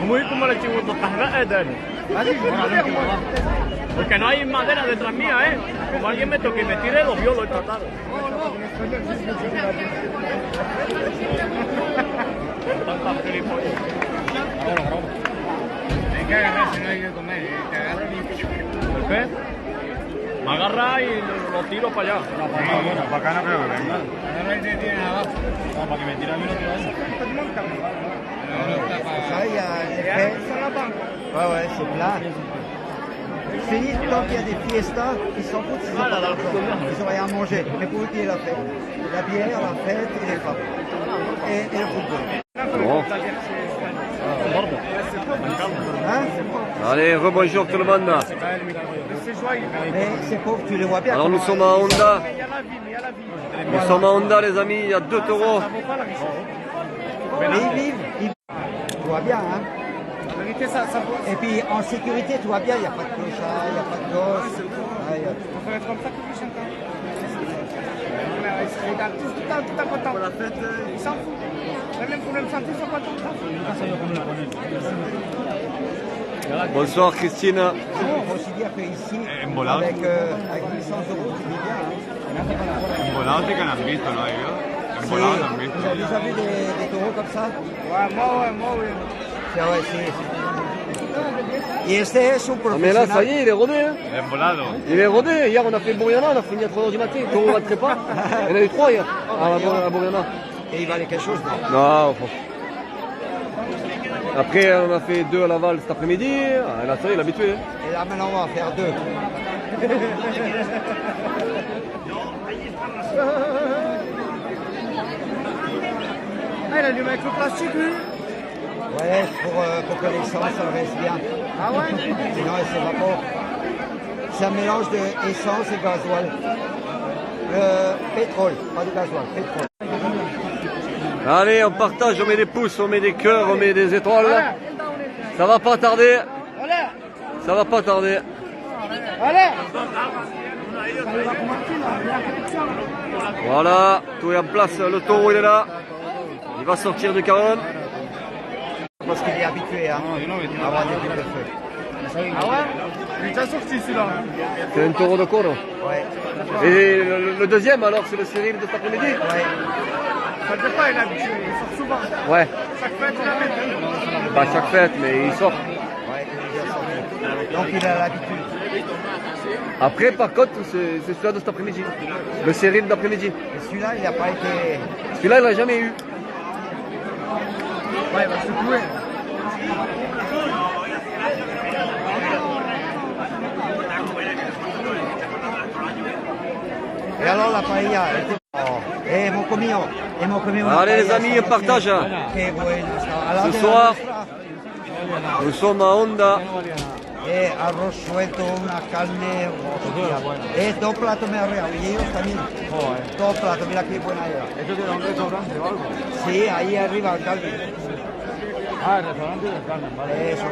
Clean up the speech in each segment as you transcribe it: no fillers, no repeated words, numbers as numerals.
Muy como le chivo totas edad. Porque no hay madera detrás mía, ¿eh? Como alguien me toque y me tire, los violos tratados. Tantas gilipollas. Hay que agarrar si no hay que comer, que agarrar ¿El qué? Me agarra y lo tiro para allá. No, para acá no creo que venga. Ahora ahí te tienen abajo. No, para que me tire a mí no te vaya. Ça, il y a des fêtes. Ouais, ouais, c'est plat. Fini, tant qu'il y a des fiestas, ils s'en foutent s'ils n'ont pas d'argent. Ils n'ont rien à manger. Mais pour eux, il y a la fête. La bière, la fête et les femmes. Et le football. Bon. Hein? Allez, rebonjour tout le monde. Mais c'est pauvre, tu les vois bien. Alors nous sommes à Honda. Nous sommes à Honda les amis, il y a 2 taureaux. Mais ils vivent. Tu vois bien, hein? Et puis en sécurité, tu vois bien, il n'y a pas de clochard, il n'y a pas de gosse. Faut être comme ça que les chanteurs. Ils regardent tout le temps content. Pour la fête, ils s'en foutent. Même pour le chanter, ils sont contents. Bonsoir Christine. On va aussi dire qu'ici, avec 800 euros, tu vis bien. Hein? Volados sí que han visto, ¿no? Ellos. Sí. Volados han visto. Vous avez déjà vu des taureaux comme ça? Ouais, moi, oui. Sí, ouais, sí. Y este es un Ah, mais là ça y professionnel. est, il est rodé. Hein. En volado. Il est rodé. Hier on a fait Bouriana, on a fini à 3h du matin. Taureau va de trépas. Il y en a eu 3 hier à Bouriana. Et il valait quelque chose, non? Non, faut... Après on a fait 2 à Laval cet après-midi. Ah, là ça y est, il est habitué. Hein. Et là maintenant on va en faire 2. Ah, il a du avec le plastique, lui. Ouais, pour que l'essence ça reste bien. Ah ouais? Sinon elle s'évapore. C'est un mélange d'essence et gasoil. Pétrole, pas de gasoil, pétrole. Allez, on partage, on met des pouces, on met des cœurs, on met des étoiles. Ça va pas tarder. Ça va pas tarder. Allez! Voilà, tout est en place, le taureau il est là. Il va sortir du caron. Parce qu'il est habitué hein, à avoir des boules de feu. Ah ouais? Il est déjà sorti celui-là. C'est un taureau de Coro. Ouais. Et le deuxième alors, c'est le Cyril de cet après-midi. Ouais. Ça ne fait pas, il est habitué. Il sort souvent. Ouais, Chaque fête, il amène. pas chaque fête, mais il sort. Ouais, il est déjà sorti. Donc il a l'habitude. Après, par contre, c'est celui-là de cet après-midi. Le Cyril d'après-midi. Et celui-là, il n'a pas été. Celui-là, il l'a jamais eu. Ouais, il va se secouer. Et alors la paella, elle était. Oh. Hemos comido una Allez les paella amis, esta on partage. noche. Qué bueno estaba. Al lado Ce de la soir, nuestra. nous sommes à Honda. Arroz suelto, una carne. Es 2 platos me real. Y ellos también. 2 platos, mira qué buena era. ¿Esto tiene un restaurante o algo? Sí, ahí arriba, al Calvin. Ah, el restaurante de carne, vale. Eso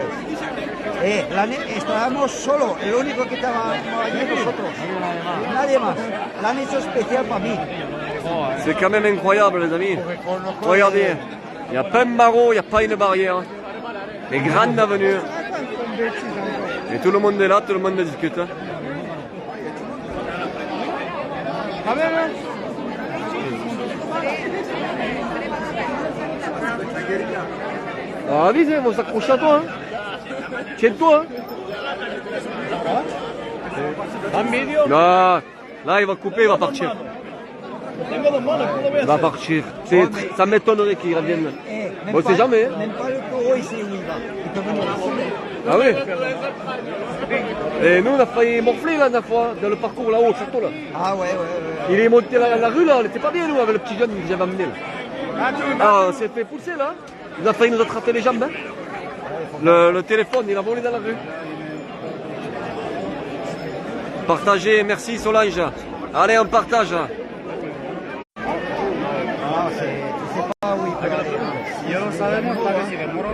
es. Estábamos solo, el único que estábamos allí nosotros. Nadie más. La han hecho especial para mí. C'est quand même incroyable les amis. Regardez, il n'y a pas un barreau, il n'y a pas une barrière. Les grandes avenues. Et tout le monde est là, tout le monde discute. Ah, bien, bien. Ah vite, ils vont s'accrocher à toi. Hein. Tiens-toi. Hein. Non, là il va couper, il va partir. Il va partir. Ça m'étonnerait qu'il revienne. Bon, c'est jamais. Hein. Même pas le taureau, il sait où il va. Il peut venir ici. Ah oui. Et nous on a failli morfler la dernière fois, dans le parcours là-haut, au château là. Ah ouais. Il est monté la rue là, on était pas bien nous avec le petit jeune que j'avais amené là. Ah, on s'est fait pousser là. Il a failli nous attraper les jambes. Hein. Le téléphone, il a volé dans la rue. Partagez, merci Solange. Allez, on partage. Ah, tu sais pas où il peut aller. Si yo lo sabemos, para que si demoro.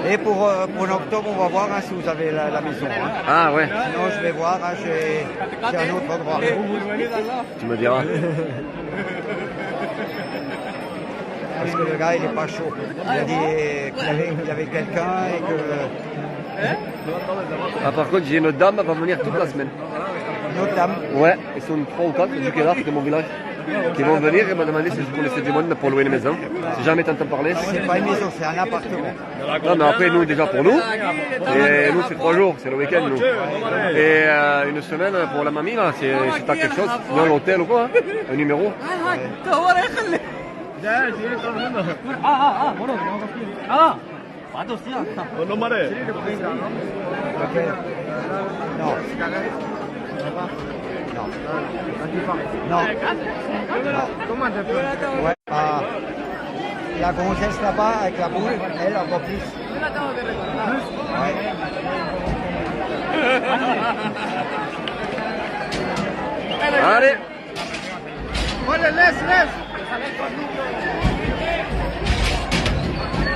Et pour octobre, on va voir hein, si vous avez la maison. Hein. Ah ouais, Sinon, je vais voir, hein, j'ai un autre endroit. tu me diras. parce que le gars il est pas chaud. Il a dit qu'il y avait quelqu'un et que... Ah, par contre, j'ai une dame, elle va venir toute la semaine. Notre dame. Ouais, ils sont 3 ou 4 du Kédar, de mon village, qui vont venir et me demander si je connaissais du monde pour louer une maison. Si jamais t'entends parler. C'est pas une maison, c'est un appartement. Non, mais après, nous, déjà pour nous. Et nous, c'est 3 jours, c'est le week-end, nous. Et une semaine pour la mamie, là, si t'as quelque chose, sinon l'hôtel ou quoi, hein, un numéro. No mare. Non. Non. Non. Ouais. La gonzesse là-bas avec la boule, elle en voit plus. Ouais. Allez.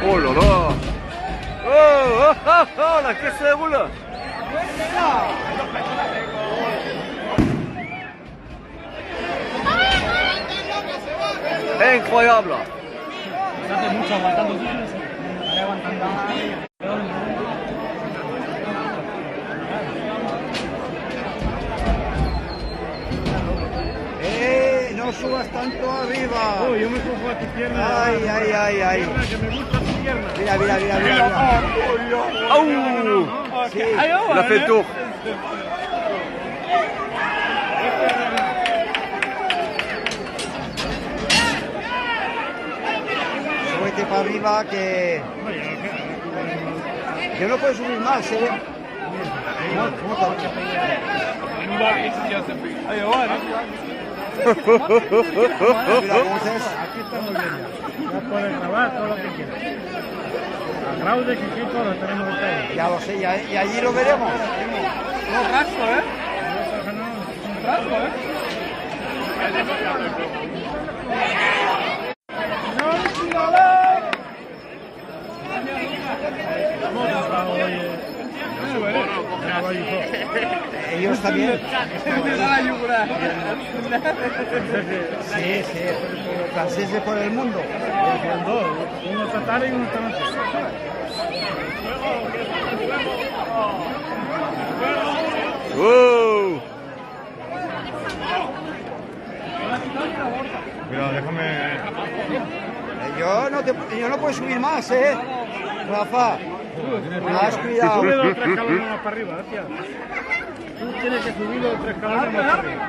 Oh là là. Oh, oh, oh, oh, la caisse elle roule. Incroyable. No subas tanto arriba. Yo me cojo a tu pierna. Ay, ay, ay, ay. Que me gusta tu pierna. Mira, mira, mira, mira. Oh, Sí. il a fait le tour. Súbete para arriba que... Yo no puedo subir más, ¿eh? La gonzesse. Aquí estamos bien ya. Ya puedes grabar todo lo que quieras. A Claude, que todo tenemos todo. Ya lo sé, y allí lo veremos. Ellos también. Sí, sí, franceses por el mundo. Uno está tarde y uno está noche. Oh. Cuidado, déjame. Yo no puedo subir más, Rafa. Más cuidado. Sube 2 o 3 escalones más para arriba, tía. Tú tienes que subir 2 o 3 escalones más para arriba.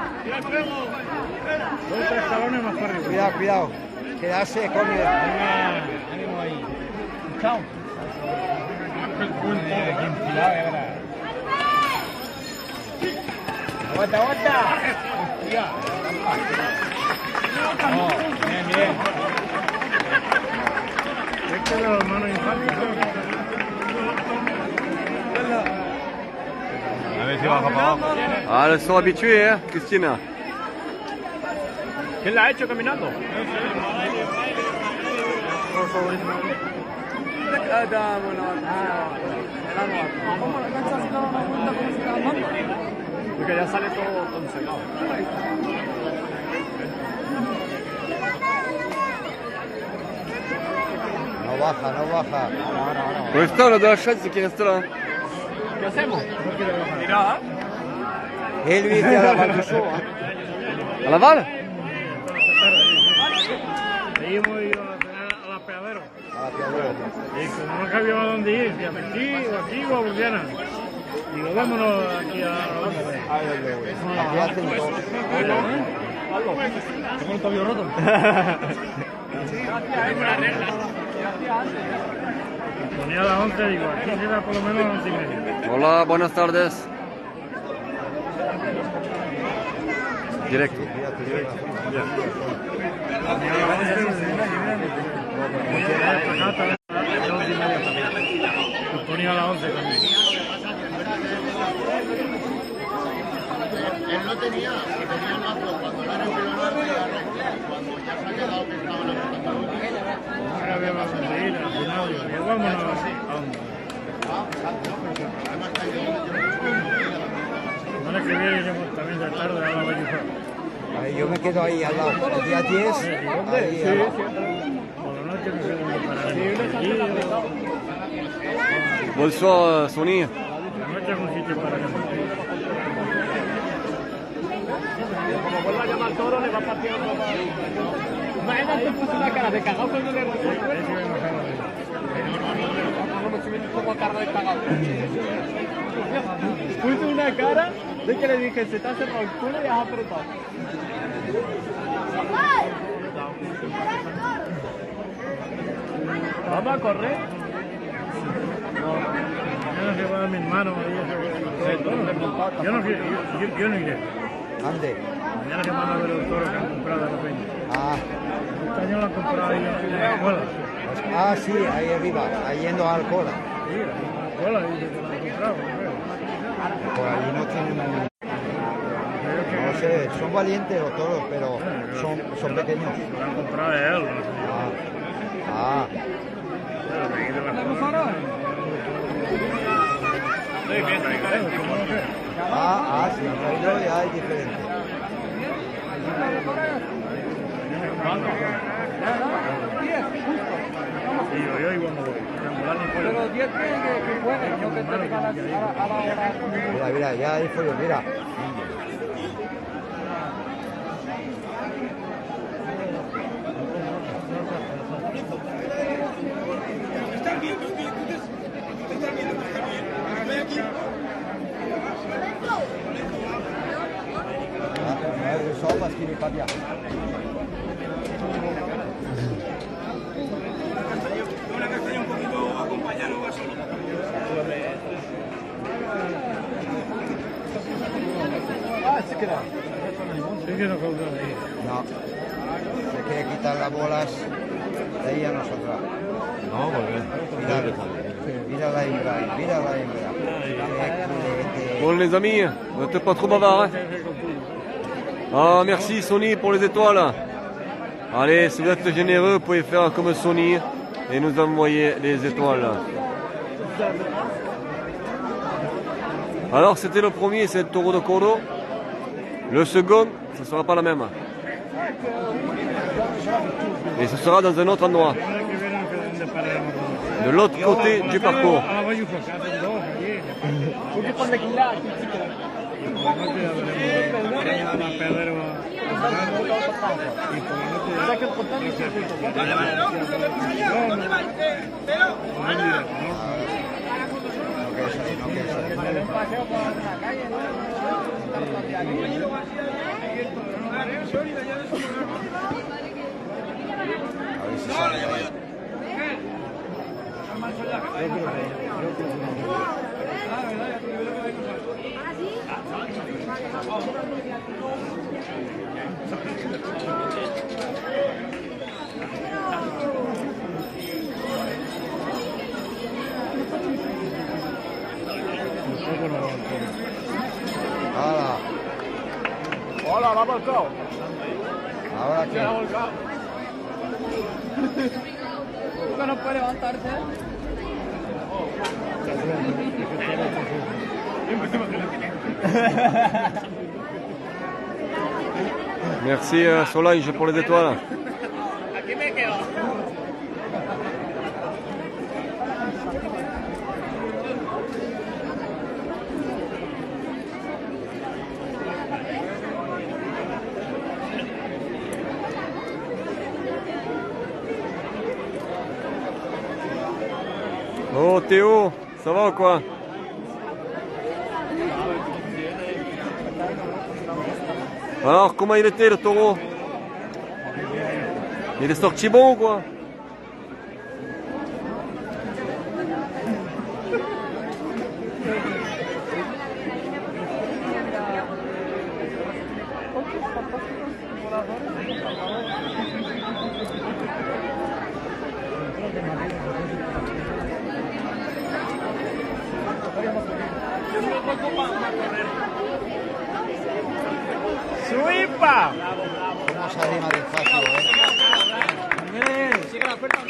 2 o 3 escalones más para arriba. Cuidado, cuidado. Quedarse con el... Ánimo ahí. Chao. Aguanta, aguanta. Bien, bien. Échale las manos infantes, ¿no? A ver si baja para abajo. Ah, elles sont habituées, hein, Christina. ¿Quién la ha hecho caminando? Porque ya sale todo congelado. No baja, no baja. Pour l'instant, on a de la chance, c'est qu'il reste là. ¿Qué hacemos? Mira, Et lui, il est à la Val du Chaud. À Laval? Seguimos y a la peadero. A la Piadera. Y como no sabíamos a dónde ir, si aquí o a Burdiana. Digo, vámonos aquí a la Lama. Aquí hacen todo. ¿Cómo el tobillo roto? Ponía a las 11, digo, aquí queda por lo menos a las 11:30. Hola, buenas tardes. Directo. Ponía a las 11 también. Él no tenía mazo cuando era entrenador de cuando ya se ha quedado que estaba en la Cataluña. Ahora habíamos de ir al final, digo, vámonos a onda. Ahora que viene iremos también de tarde a la Vallejo. Yo me quedo ahí al lado. El día 10. Ahí, al lado. Por la noche no sé dónde parar. Bonsoir, Sony. La noche es un sitio para que Como vuelva a llamar toro, le va a partir otro. Imagínate, te puso una cara de cagado cuando le resuelve. No me estoy como carro de cagado. Puse una cara de que le dije, se te ha cerrado el culo y has apretado. ¿Vamos a correr? mañana se va a mi hermano. Yo no iré. ¿Dónde? Mañana se van a ver los toros que han comprado de la peña. Ah, Este año lo han comprado ahí en la escuela. ah, sí, ahí arriba, ahí yendo a Alcola. Sí, en la escuela dice que lo han comprado. Por allí no tienen... No sé, son valientes los toros, pero son pequeños. Lo han comprado de él. Ah, sí, han traído ya es diferente. Y yo igual no voy. Pero 10 que pueden, yo que te diga a la hora. Mira, mira, ya hay folio, mira. So parce qu'il n'est pas bien. Sí que no cobra ahí. No, se quiere quitar las bolas de ahí a nosotros. No, porque... Mira la hembra, mira la hembra. Bon les amis, on n'était pas trop bavard. Hein. Ah merci Sony pour les étoiles. Allez, si vous êtes généreux, vous pouvez faire comme Sony et nous envoyer les étoiles. Alors c'était le premier, c'est le taureau de Coro. Le second, ce ne sera pas la même. Et ce sera dans un autre endroit. De l'autre côté du parcours. A ver si sale ahí. Hola. Hola, va volcado. Ahora Se ha qué. volcado. Nunca no puede levantarse. Merci Solange pour les étoiles. Aquí me quedo. Oh Théo, ça va ou quoi? Alors comment il était le taureau? Il est sorti bon ou quoi? ¡Suipa! ¿Cómo se arrima despacio, Sigue la puerta, ¿no?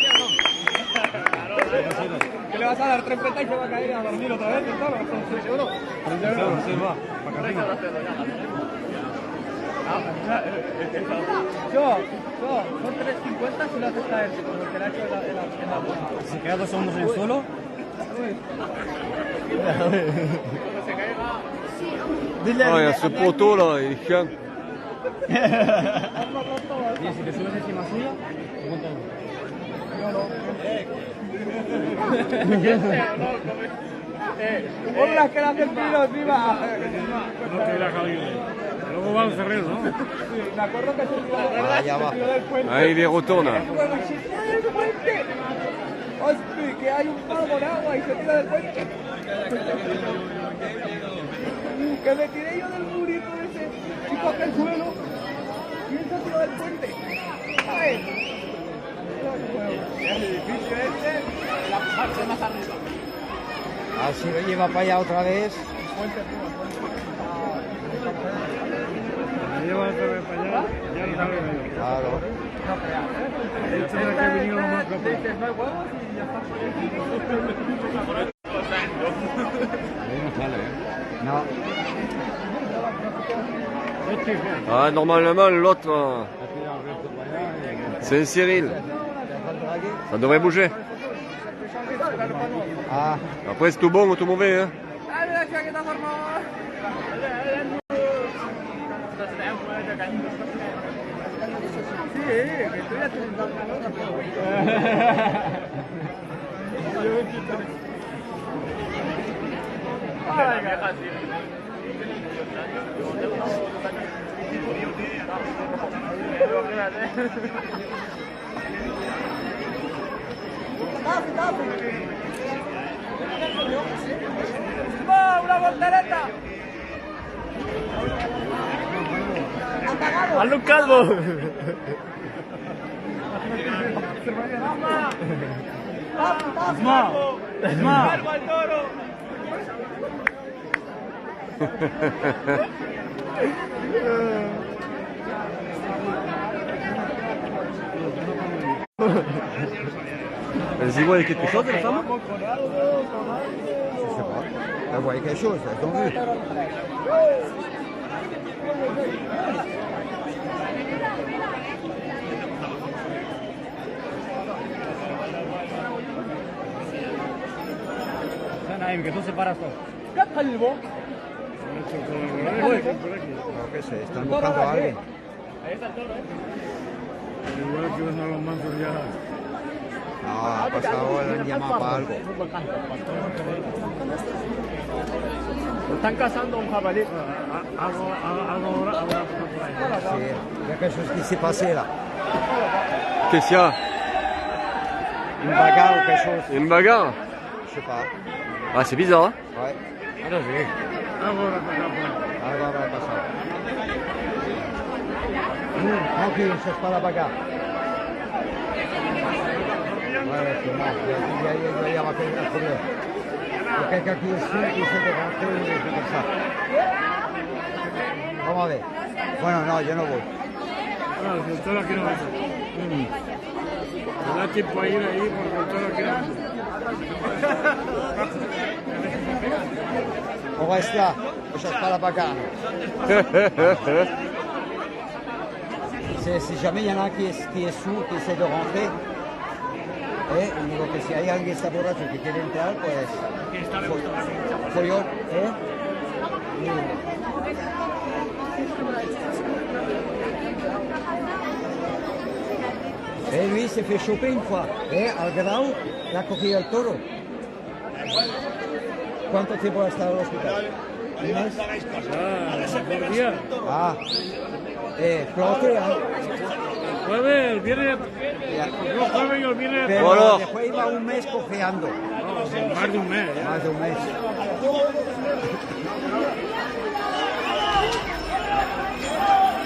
¿Qué le vas a dar 3 petas y se va a caer a dormir otra vez? ¿Seguro? Son 3.50 si lo haces caer, como el que le ha hecho en la bola. Si queda 2 segundos en el suelo. Ah, il y a ce poteau là, il est chiant. Y si te subes encima suya, aguanta. ¡Hola, que la hacen tiro encima! No te irás a oír. Luego va al cerrero, ¿no? Me acuerdo que se tiró Allá abajo. del puente. Ah, il y retourne. ¡Ay, el puente! ¡Hostia, que hay un palo con agua y se tira del puente! Que me tiré yo del murito ese y coge el suelo y él se tiró del puente. ¿Sabes? El edificio este, la parte más arriba. Así lo lleva para allá otra vez. Me lleva otra vez para allá, ya no sabe medio. Claro. Esto es que ha venido lo más rápido. Dices, no hay huevos y ya está. No. Ah, normalement, l'autre, c'est un Cyril. Ça devrait bouger. Ah, Après, c'est tout bon ou tout mauvais. Hein. ¡Ay, mira, chaqueta formada! Sí, que tú ya tienes la pelota, ¡Va, una voltereta! ¡Hazle un calvo! ¡Esma! ¡Esma! Elles y voient quelque chose, les femmes? je sais pas. Elle voyait quelque chose, elles ont vu. Naim, que tú separas todo. ¿Qué calvo? No, qué sé, están buscando a alguien. Igual que uno de los mansos ya. No, ha pasado, le han llamado para algo. Están cazando un jabalí. Algo ahora por ahí. Sí, il y a quelque chose qui s'est passé là. Qu'est-ce qu'il y a? Une bagarre ou quelque chose. Une bagarre? Je sais pas. Ah, c'est bizarre, hein? Ouais. Alors, oui. Algo ahora por ahí. Algo habrá pasado. Tranquille, on cherche pas la bagarre. Ouais, c'est bon. Il y a un problème. Il y a quelqu'un qui est sous, qui essaie de rentrer ou des trucs comme ça. Vamos a ver. Bueno, no, yo no voy. Bueno, el doctor aquí no va a ir. Me da tiempo a ir ahí porque el doctor aquí no va a ir. On reste là. On cherche pas la bagarre. Si jamais il y en a un qui est sourd, qui essaie de rentrer, digo que si hay alguien que está borracho que quiere entrar, pues soy yo. Lui il s'est fait choper une fois. Al grau l'ha cogido el toro. ¿Cuánto tiempo ha estado en el hospital? ¿Un mes? Por día. Ah. Flote, Jueves, el viernes. El jueves y el viernes. pero Bueno. después iba un mes cojeando. No, más de un mes. Ya. Más de un mes.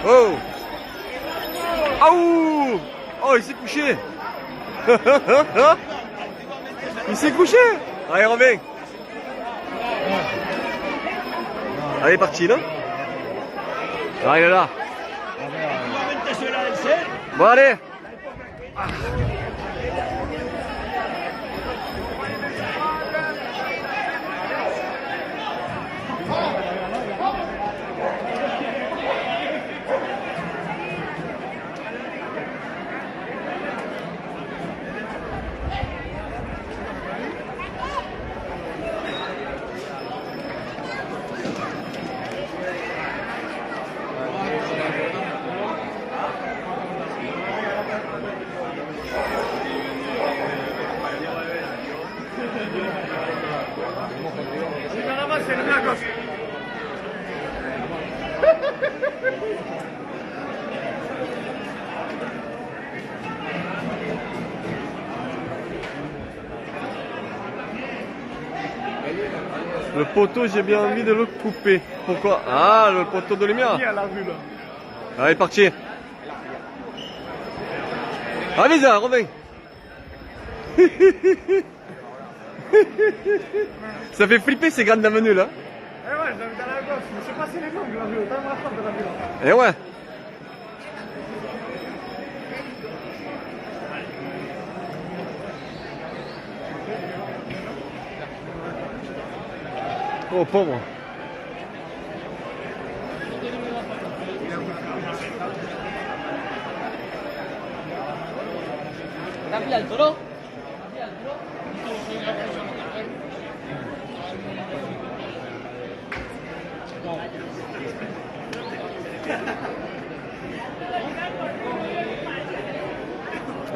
Oh! Oh! Oh, il s'est couché! Il s'est couché! Allez, reviens! Allez, parti, là? Ah, il est là! Bon, allez! Le poteau, j'ai bien envie de le couper. Pourquoi? Ah, le poteau de lumière. Qui a la vue là? Allez, parti. Allez, ça, reviens. Ça fait flipper ces grandes avenues là. Eh ouais, j'avais dans la gauche. Je me suis passé les jambes, la vue. T'as ma frappe de la vue là. Eh ouais. Oh, pauvre.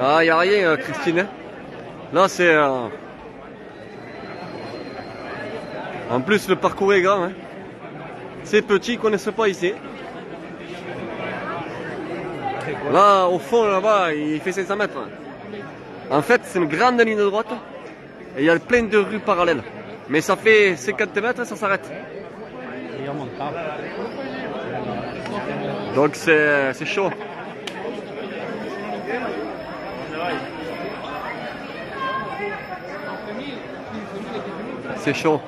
Ah, y a rien, Christine. Hein. Là, c'est... En plus, le parcours est grand. Hein. C'est petit, ils connaissent pas ici. Là, au fond, là-bas, il fait 500 mètres. En fait, c'est une grande ligne droite. Et il y a plein de rues parallèles. Mais ça fait 50 mètres et ça s'arrête. Donc c'est chaud. C'est chaud.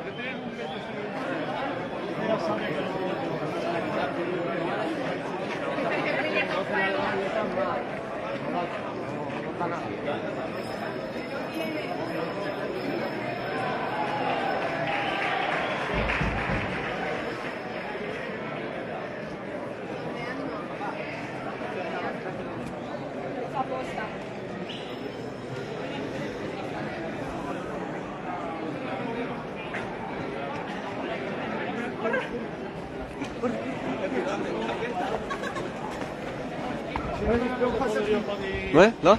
Ouais, là.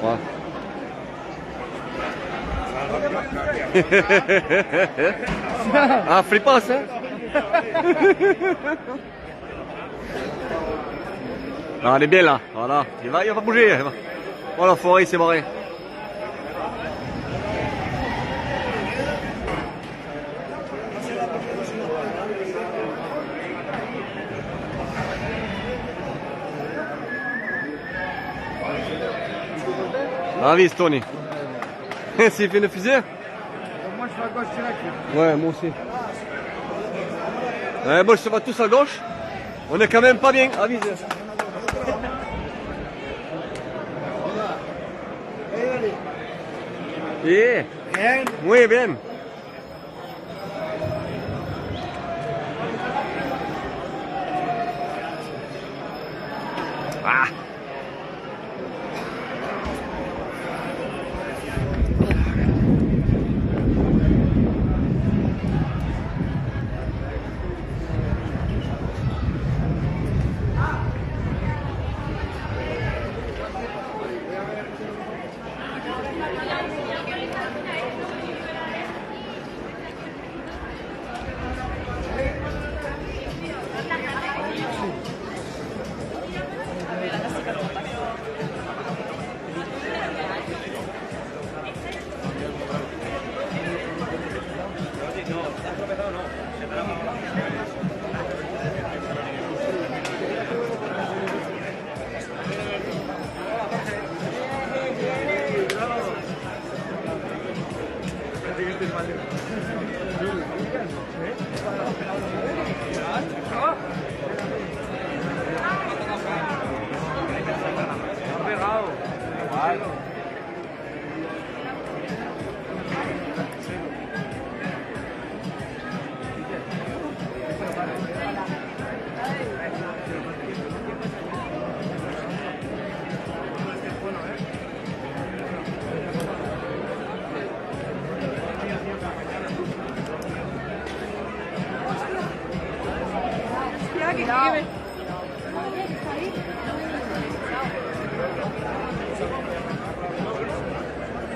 Ouais. Ah, flippant ça. Non, elle est bien là, voilà. Il va pas bouger. Oh la forêt, il s'est barré. Ah oui, Tony. C'est fait une fusée? Moi je suis à gauche direct. Ouais, moi aussi. Bon, je se vois tous à gauche. On est quand même pas bien avisé. Yeah. Bien. Muy bien. Ah.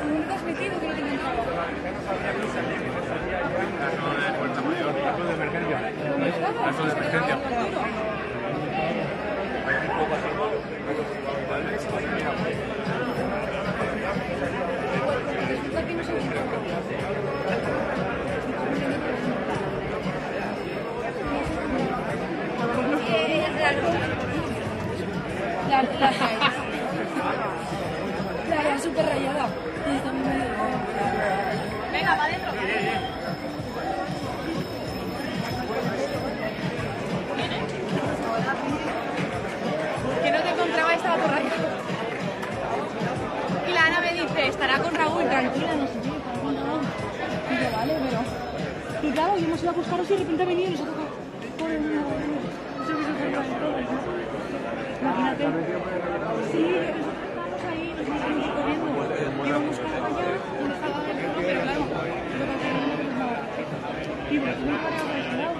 Nunca has metido que no tengan trabajo. Caso de emergencia. Caso de emergencia. Vaya un poco así. vale, pero... Y claro, yo hemos ido a buscaros y de repente ha venido y nos ha tocado por el mismo. No sé qué se ocurrió de todo, ¿no? Imagínate. Sí, estábamos ahí, nos hemos ido corriendo. Íbamos para allá y nos estaba el todo, pero claro, lo que hacía no nos daba. Y pues muy parado por ese lado.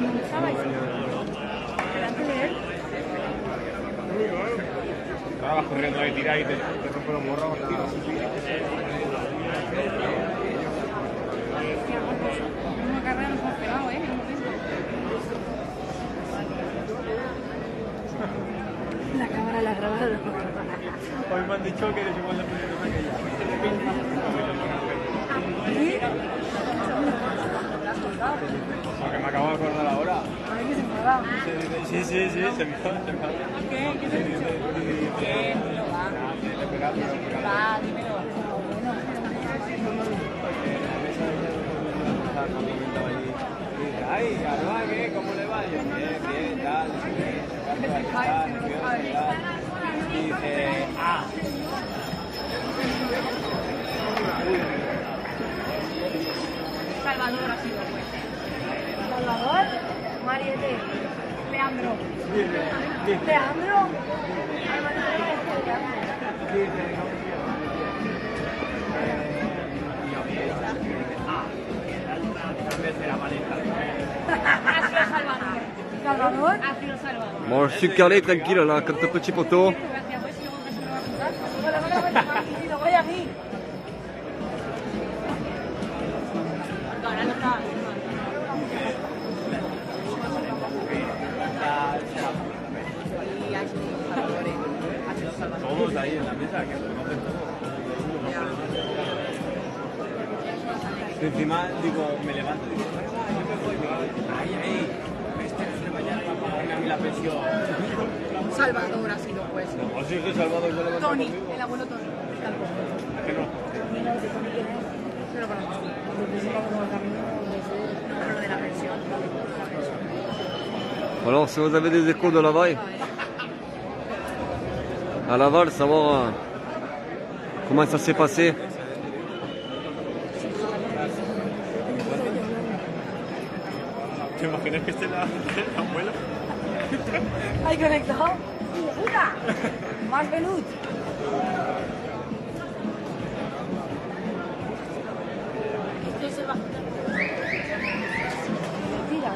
¿Dónde estabais? Delante de él. Estabas corriendo de tirar y te rompe los morros, tío. Una carrera nos hemos pegado, ¿eh? La cámara la ha grabado. Hoy me han dicho que eres igual de peligrosa que ella. ¿Sí? Porque me acabo de acordar ahora. A ver qué se enfada. Sí, se me va. ¿Qué? ¿Qué te has dicho? Que no va. Va, dímelo. Ay, Alba, ¿qué? ¿Cómo le va? Yo, bien, tal, y dice, Salvador ha sido pues. Salvador, Mariette, Leandro. Leandro. Ha sido Salvador. Salvador ha sido Salvador. Bon, je suis calé tranquille là, comme ton petit poteau. Y luego de aquí. Ahora no está. todos ahí en la mesa, que lo conocen todos. Y encima, digo, me levanto y digo, yo me voy, ahí, este no se vaya a pagarme a mí la pensión. Salvador ha sido pues. O sí que Salvador se levanta Tony, conmigo. el abuelo Tony. ¿A que no? Pero para nosotros. No, lo de la pensión. Alors, si vous avez des échos de Laval, à Laval, savoir comment ça s'est passé. ¿Te imaginas que esté la abuela? ¿Hay conectado? ¡Puta! Más velut. ¿Qué se va? Tira,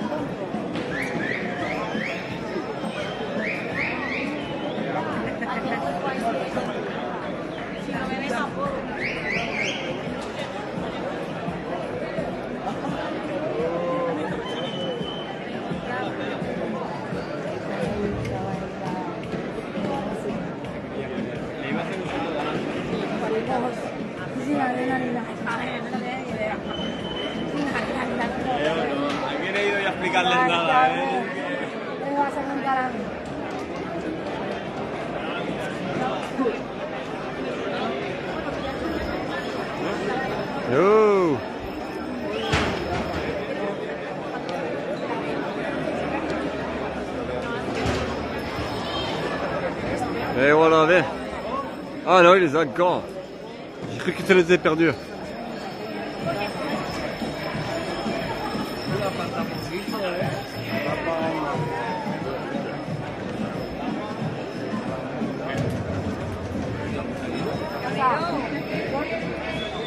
si no me ves tampoco. Sí, adrenalina. ¿A quién he ido yo a explicarles nada, Me vas a contar a mí. Oh. Et voilà, mais... Ah non, il les a encore. J'ai cru que tu les avais perdus.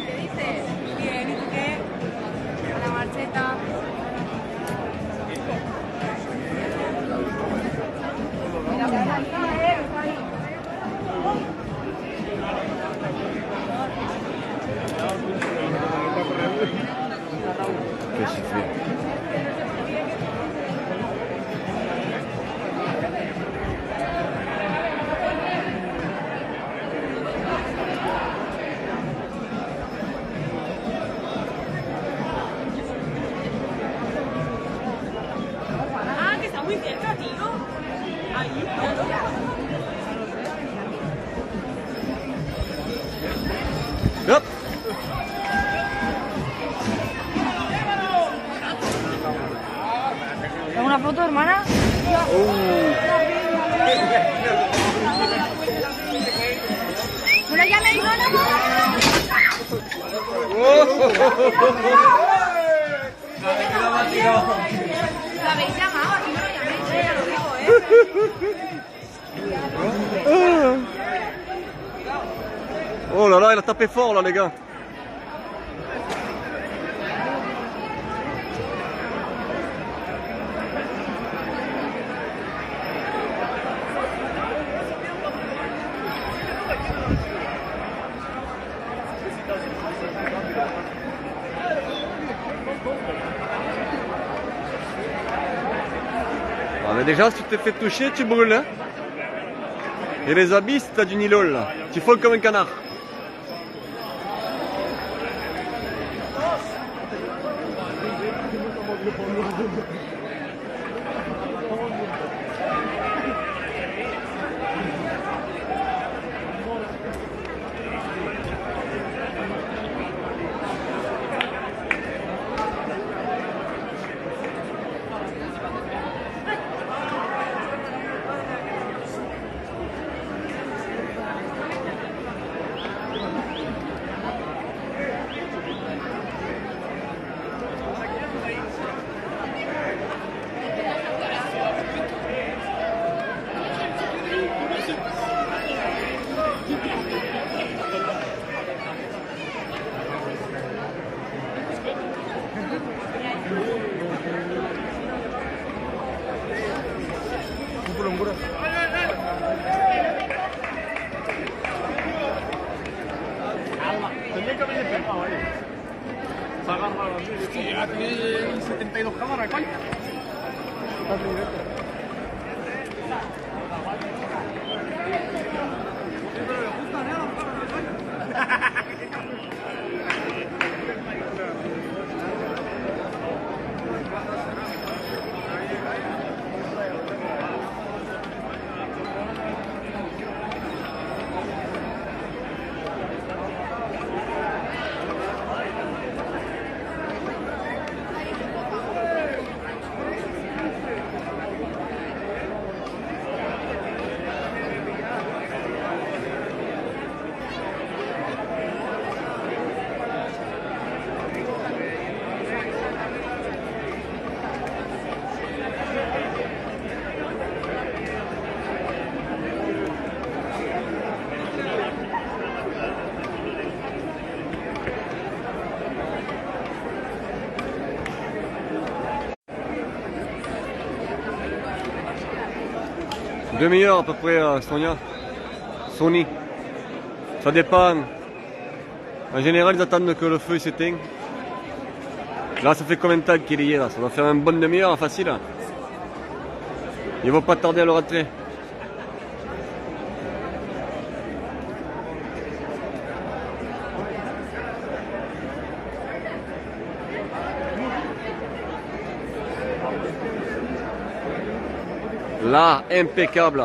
¿Qué dices? Bien, ¿y tú qué? A la marcheta. Mira, está ahí. Qu'est-ce qu'il fait? Ah, que está muy cerca, tío. Ahí, Hop. ¿Es una foto, hermana? Bueno, ya me dijo, no. ¿La habéis llamado? Aquí no lo llaméis, ya lo digo, Oh là là, il a tapé fort là les gars. Ah, mais déjà, si tu t'es fait toucher, tu brûles. Hein. Et les habits, si t'as du nylon là, tu folles comme un canard. Tenía que haberle pegado ahí. Se agarra la mía. Hostia, tiene 72 cámaras, coño. Demi-heure à peu près, Sonia. Sony. Ça dépend. En général, ils attendent que le feu s'éteigne. Là, ça fait combien de temps qu'il y est là? Ça doit faire une bonne demi-heure facile. Ils vont pas tarder à le rentrer. Là, impeccable.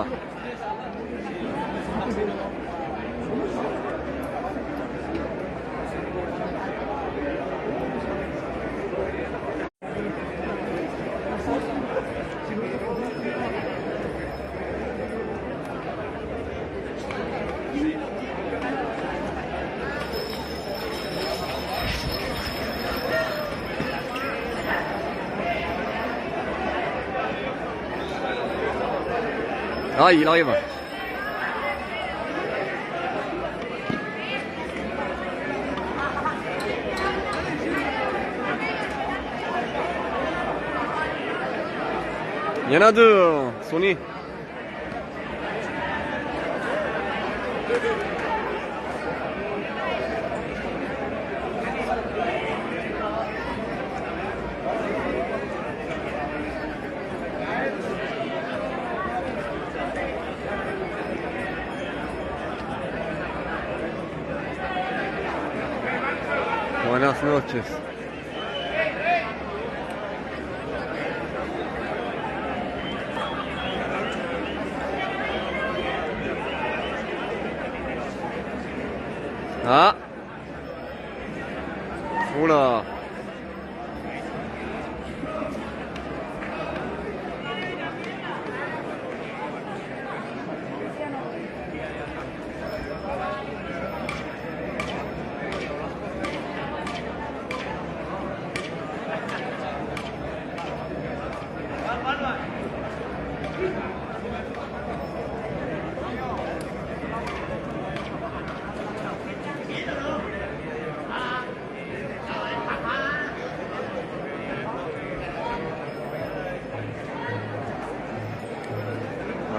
Ah, il arrive. Il y en a deux, Sony. Buenas noches. Ah. Oula.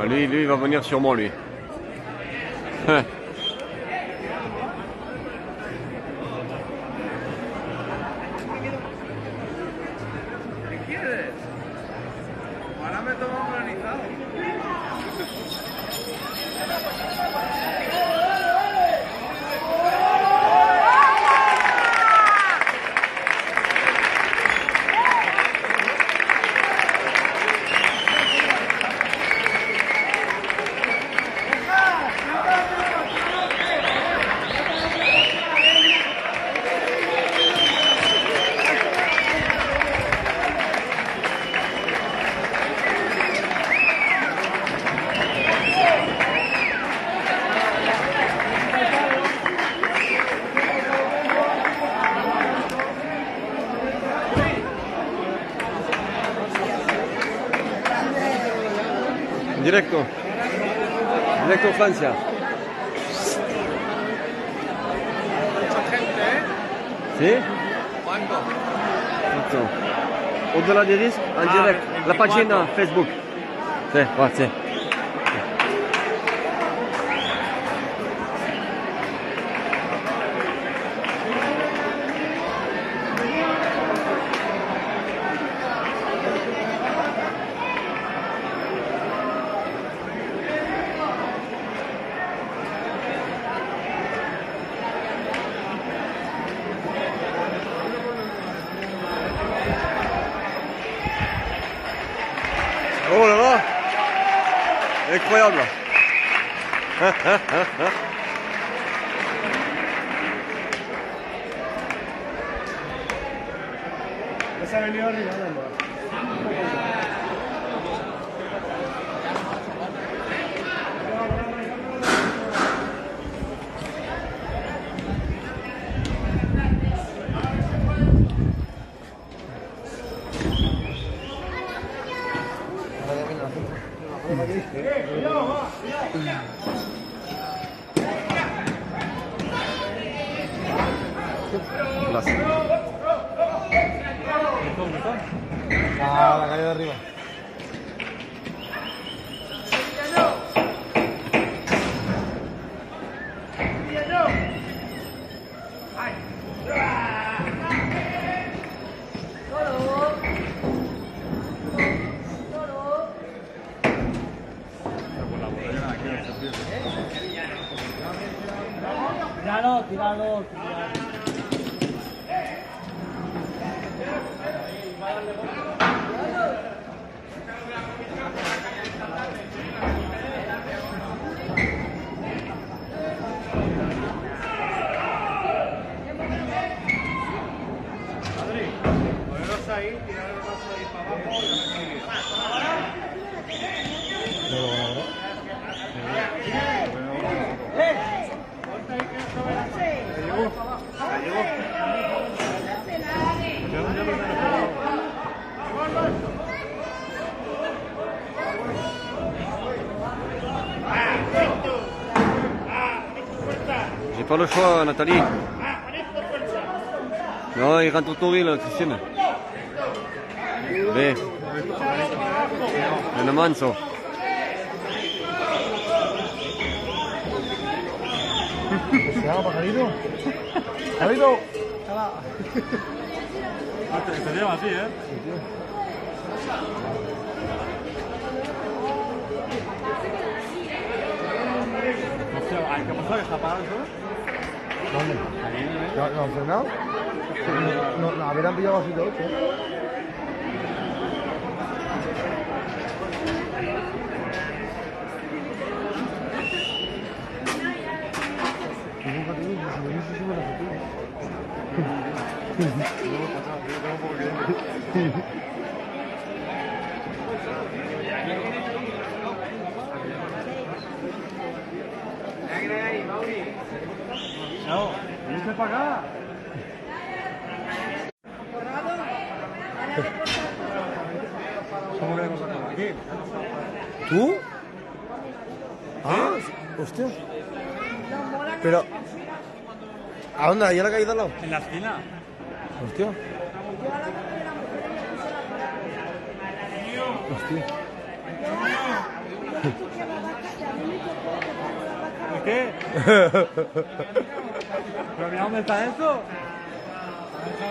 Ah, lui, il va venir sûrement, lui. ¿Qué quieres? Ahora me tomo un granizado. Directo. Directo Francia. Mucha gente, ¿eh? ¿Sí? ¿Cuándo? Attention. Au-delà des risques, en direct. La pagina Facebook. Sì, grazie. Oh là là! Incroyable! Esa ha venido arriba, ¿no? Clase. Ah, la calle de arriba. Tíralo, tíralo, tíralo. Poneros ahí, tirar el brazo ahí para abajo y J'ai pas le choix, Nathalie. Non, il rentre au touril, là, Christine. Ve. Un manso. ¿Se llama pajarito? ¡Pajarito! se llama así, ¿eh? Hostia, ¿qué pasa? ¿Que está parado eso? ¿Dónde? ¿No han frenado? No, habrían pillado así todo, ¿sí? No, veniste para acá. ¿Cómo queremos sacar aquí? ¿Tú? Ah, hostia. Pero... ¿A dónde? ¿Ahí a la calle de al lado? En la esquina. Hostia. Hostia. ¿Qué? ¿Pero mira dónde está eso?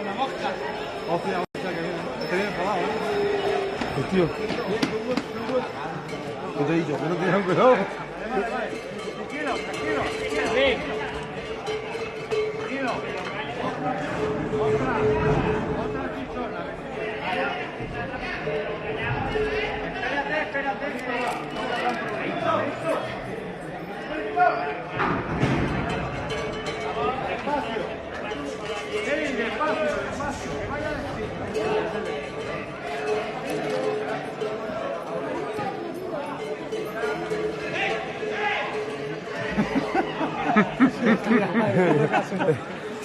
La mosca. Hostia, hostia, que viene. Este viene por abajo, ¿eh? Pues tío. ¿Qué te he dicho? Que no tengan cuidado. Tranquilo, tranquilo. Tranquilo. Otra chichona. Espérate. Despacio, que vaya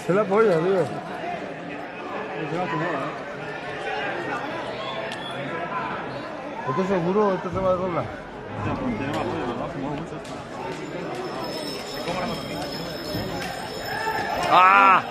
Se la polla, tío. Esto seguro, esto se va a doblar. ¡Ah!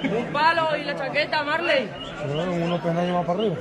Un palo y la chaqueta, Marley. Unos penallos más para arriba.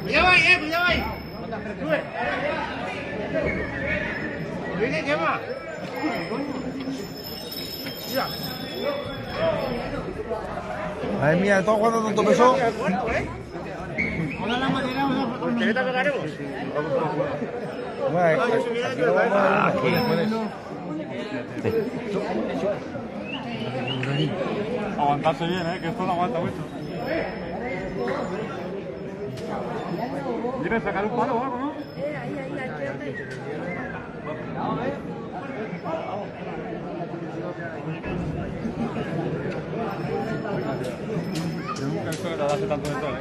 Cuidado ahí. Sube. Viene, ¿qué más? Mira. Ay, mía, ¿todo cuánto tanto pesó? Hola, la madera, ¿qué te pegaremos? Bueno, aquí lo vamos a ver. Aguantarse bien, que esto no aguanta mucho. ¿Quieres sacar un palo o algo, no? Yo nunca he visto que te hace tanto de todo,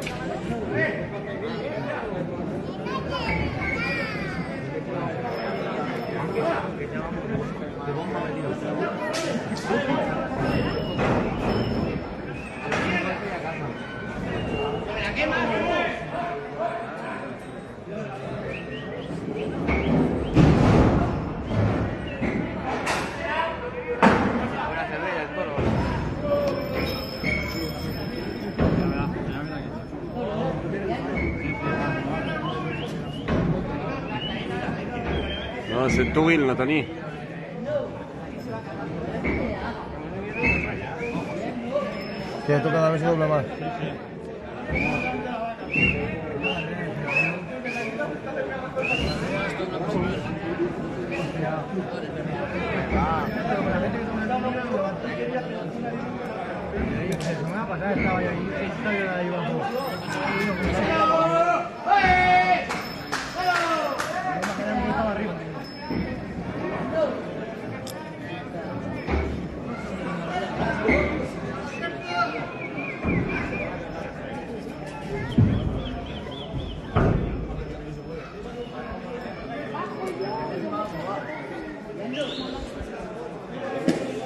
Non, c'est le tauril, Nathalie. Que esto cada vez se dobla más.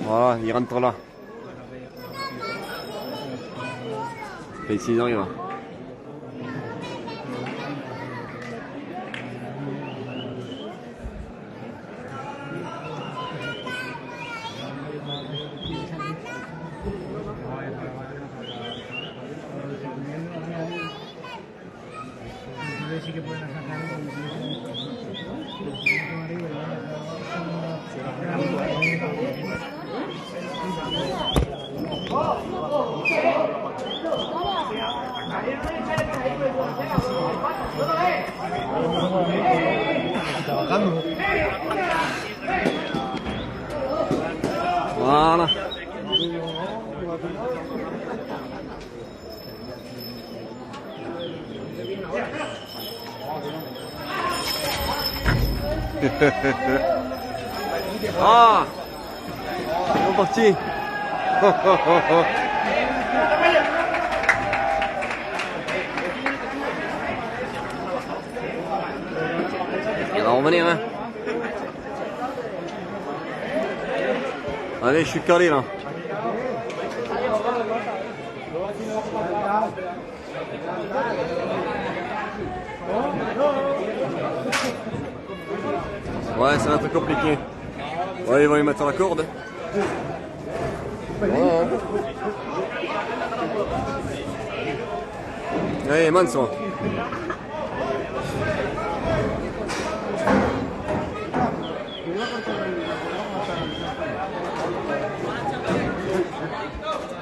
Voilà, il rentre là. Ça fait 6 ans, il va. Ah, ils sont partis. Il va revenir, hein. Allez, je suis calé là. Ouais, ça va être compliqué. Ouais, ils vont y mettre la corde. Voilà. Allez, manso.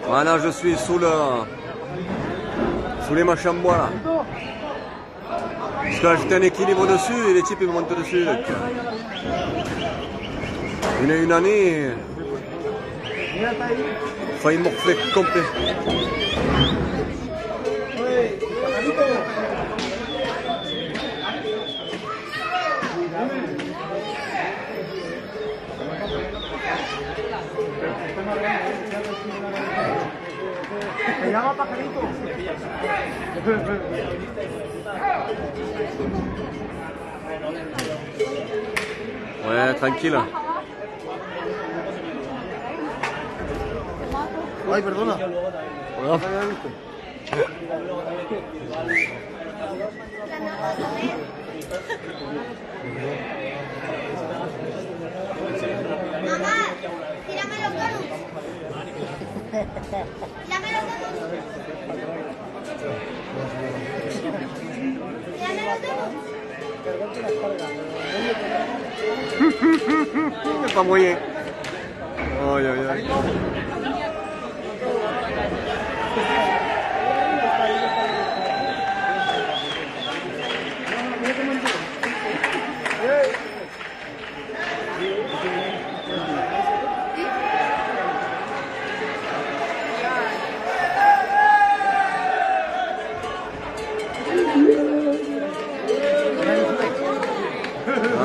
Voilà, je suis sous les machins en bois là. Parce que là j'étais un équilibre dessus et les types ils me montent dessus. Donc, une année, failli morfler complet. Se llama pajarito. Ouais, tranquille. Ay, perdona. Voilà. Mamá, tírame los donuts. Tírame los donuts. Tírame los donuts. Pas moyen. Aïe aïe aïe.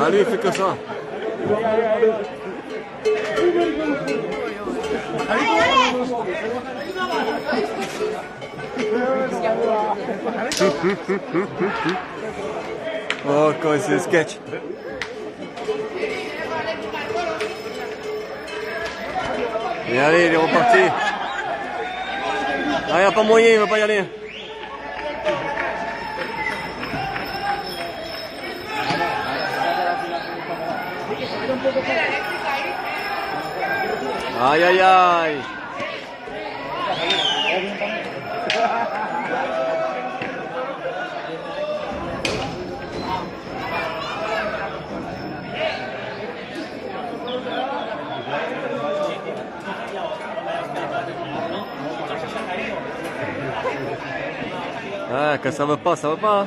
Allez, fais que ça. Oh, quand c'est le sketch. Et allez, il est reparti. Ah, il n'y a pas moyen, il ne va pas y aller. Aïe aïe aïe. Ah, quand ça va pas, ça va pas.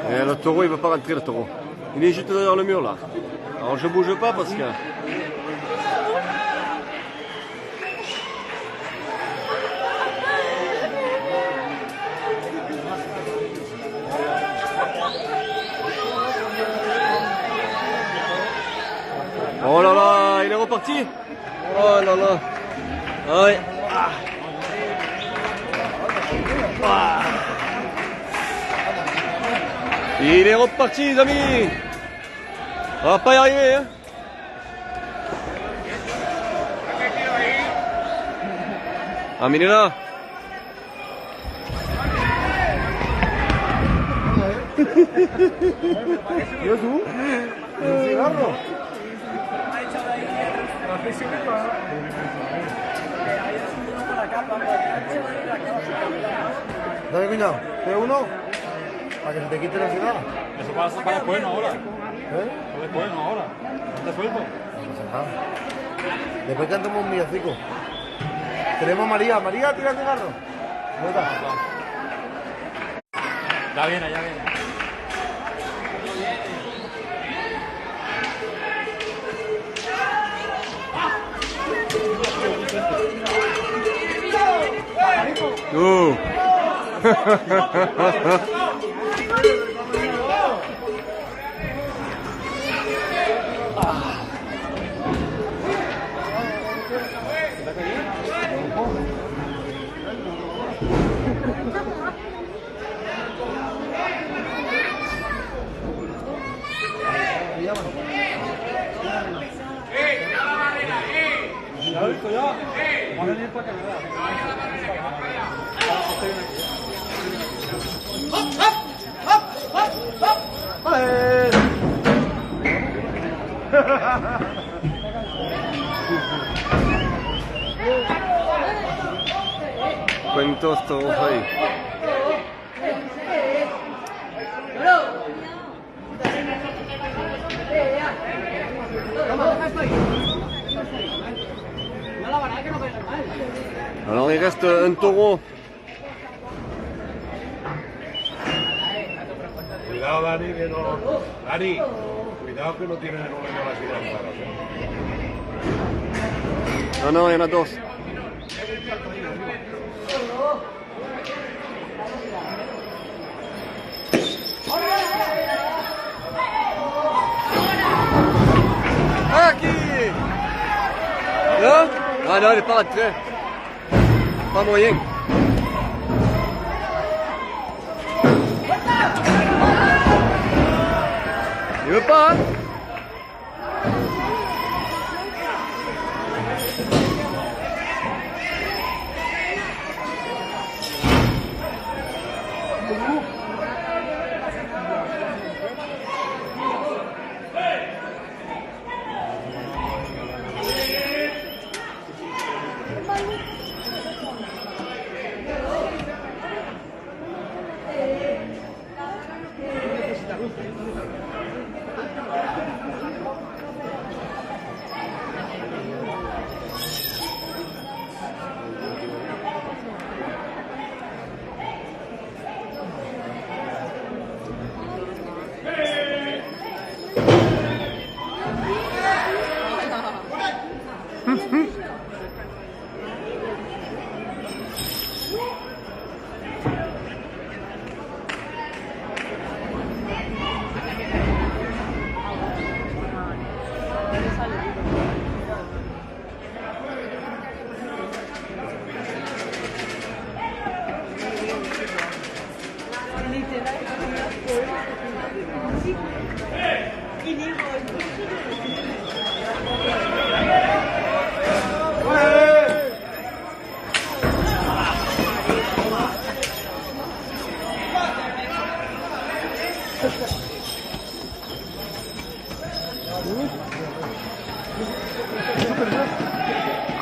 Et le taureau il va pas rentrer, le taureau. Il est juste derrière le mur là. Alors je bouge pas parce que... Oh là là, il est reparti. Oh là là. Ouais. Ah. Il est reparti les amis. On va pas y arriver hein. Ah mais il est là. ¿Y tú? ¿Un cigarro? Dale, cuñado. ¿De uno? Para que se te quite la ansiedad. Eso pasa para después, no ahora. ¿Eh? Para después, no ahora. ¿Te suelto? Después cantamos un villancico. Tenemos a María. María, tira el cigarro. Ya viene, ya viene. Ya visto ya. Va a venir para que me Cuentos todos ahí. Alors il reste un taureau. Cuidado, Dani, que no. Dani, cuidado que no tiene el número de la ciudad. Non, non, il y en a dos. Ah, qui? Là? Ah non, il est pas rentré. Pas moyen. Il veut pas, hein?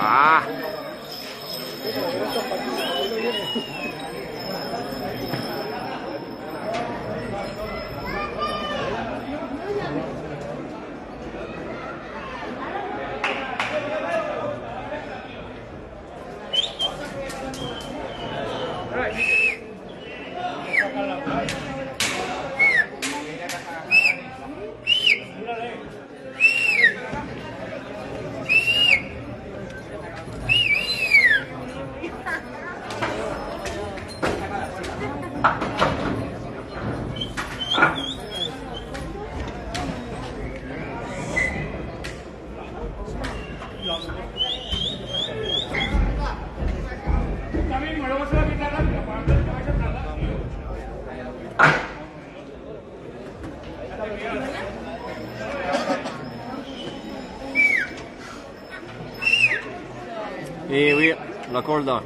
Ah. Et oui, la corda.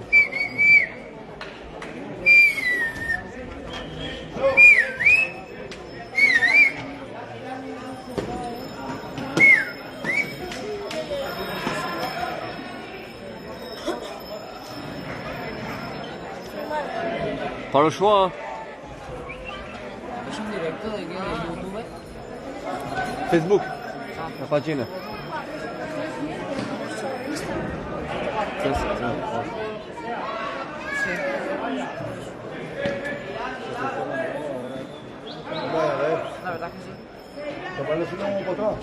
Pas le choix, hein. Facebook, la pagina. Sì, sì. La verdad que sí. Tomarlo si no un poco atrás.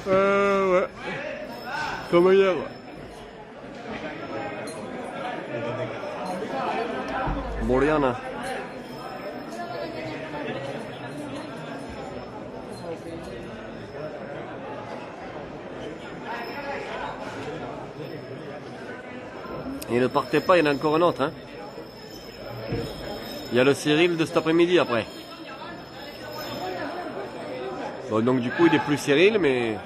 Ouais. Comme hier. Borjana. Il ne partait pas, il y en a encore un autre. Hein. Il y a le Cyril de cet après-midi après. Bon, donc du coup il est plus Cyril, mais...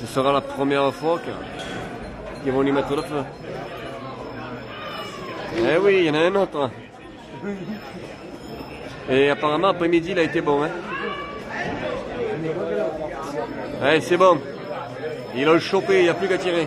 Ce sera la première fois qu'ils vont lui mettre le feu. Eh oui, il y en a un autre. Et apparemment après-midi il a été bon. Hein. Ouais, c'est bon. Ils l'ont chopé, il n'y a plus qu'à tirer.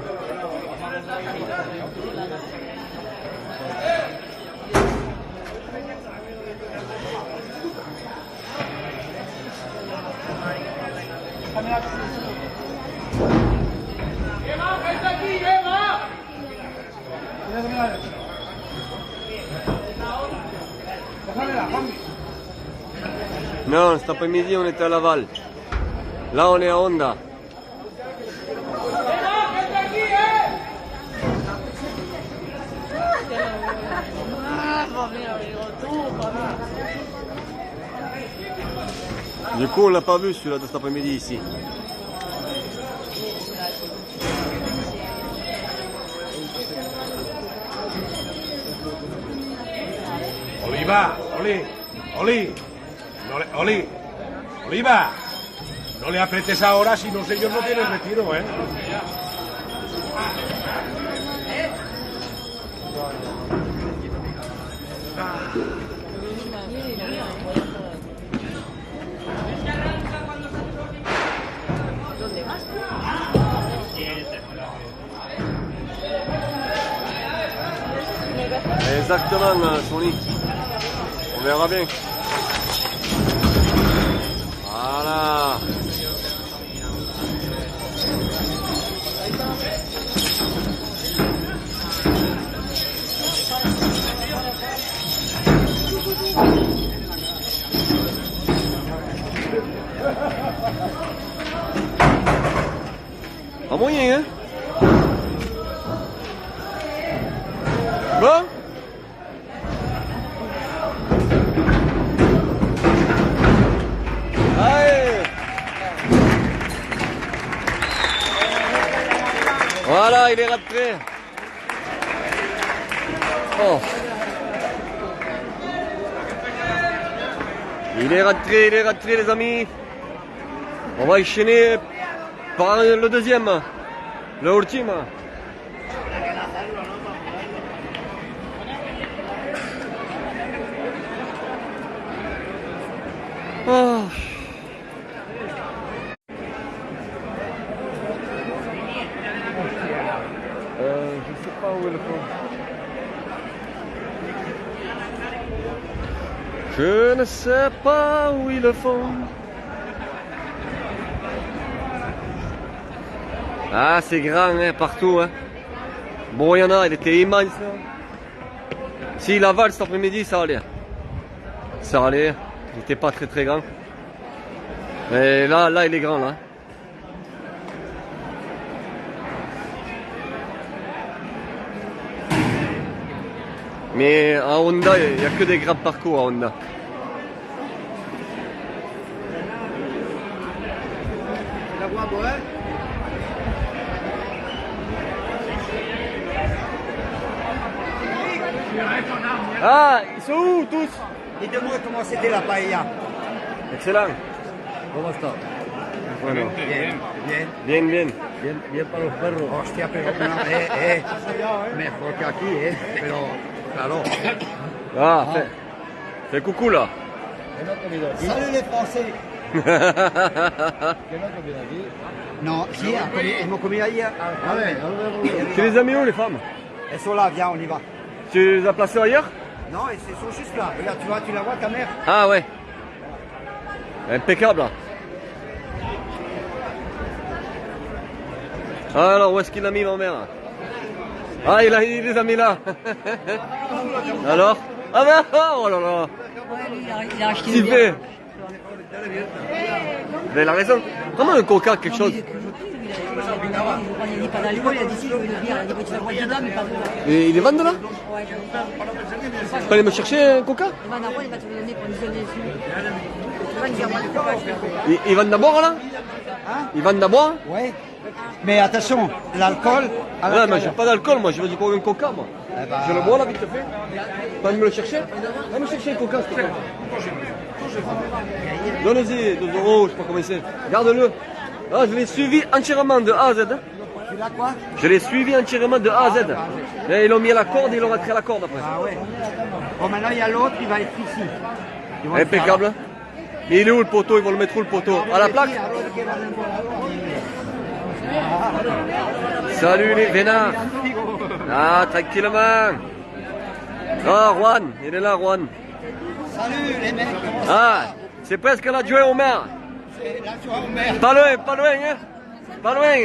Non, cet après-midi on était à Laval. Là on est à Honda. Du coup on l'a pas vu celui-là de cet après-midi ici. Oliva, Oliva, no le apretes ahora, si no sé ellos no tienen retiro, ¿eh? Exactement, Sony. On verra bien. Voilà. Pas moyen, hein? Bon? Voilà, il est rentré. Oh. Il est rentré les amis. On va enchaîner par le deuxième, le ultime. Oh. Je sais pas où ils le font. Je ne sais pas où ils le font. Ah, c'est grand, hein, partout. Hein. Bon, il y en a, il était immense. Hein. Si Laval cet après-midi, ça allait. Ça allait. Il n'était pas très grand. Mais là, il est grand, là. Mais à Honda, il n'y a que des grands parcours à Honda. Ah, ils sont où tous? Dites-moi comment c'était la paella. Excellent. Comment ça? Bueno. Bien. Bien. Bien para los perros. Hostia, pero no, mejor que aquí, pero claro. Ah, fais coucou là. Salut les Français. Non, si, ils m'ont commis hier. Tu les as mis où les femmes? Elles sont là, viens, on y va. Tu les as placées ailleurs? Non, elles sont juste là. Regarde, tu la vois, ta mère? Ah ouais. Impeccable. Là. Ah, alors où est-ce qu'il a mis ma mère? Ah, il les a mis là. Alors? Ah bah, oh là là. Il a acheté S'il fait. Mais il a raison. Comment un coca quelque chose? Il n'y a pas d'alcool, il a dit si je veux le bière, il a dit tu vas boire dedans, mais pas dedans. Et ils les vendent là? Ouais, Tu peux aller me chercher un coca? il va d'abord, il va te le donner pour nous donner dessus. Tu vas me dire, moi, le coca, je vais Ils vendent d'abord là? Ils vendent d'abord? Ouais. Mais attention, l'alcool. Ouais, mais j'ai pas d'alcool moi, je veux du un coca moi. Je le bois là vite fait. Tu peux me le chercher? Va me chercher un coca s'il te plaît. Donne-y 2 euros, je sais pas comment c'est. Garde-le. Ah, je l'ai suivi entièrement de A à Z. Hein. Tu l'as quoi? Je l'ai suivi entièrement de A à Z. Et ils ont mis à la corde et ils ont rentré à la corde après. Ah ouais. Bon, maintenant il y a l'autre qui va être ici. Ils vont le faire Impeccable. Mais il est où le poteau? Ils vont le mettre où le poteau? À la plaque? Salut les vénards. Ah, tranquillement. Ah, Juan, il est là, Juan. Salut les mecs. Ah, c'est presque l'adjoint au maire. C'est l'adjoint au maire. Pas loin, hein. Pas loin.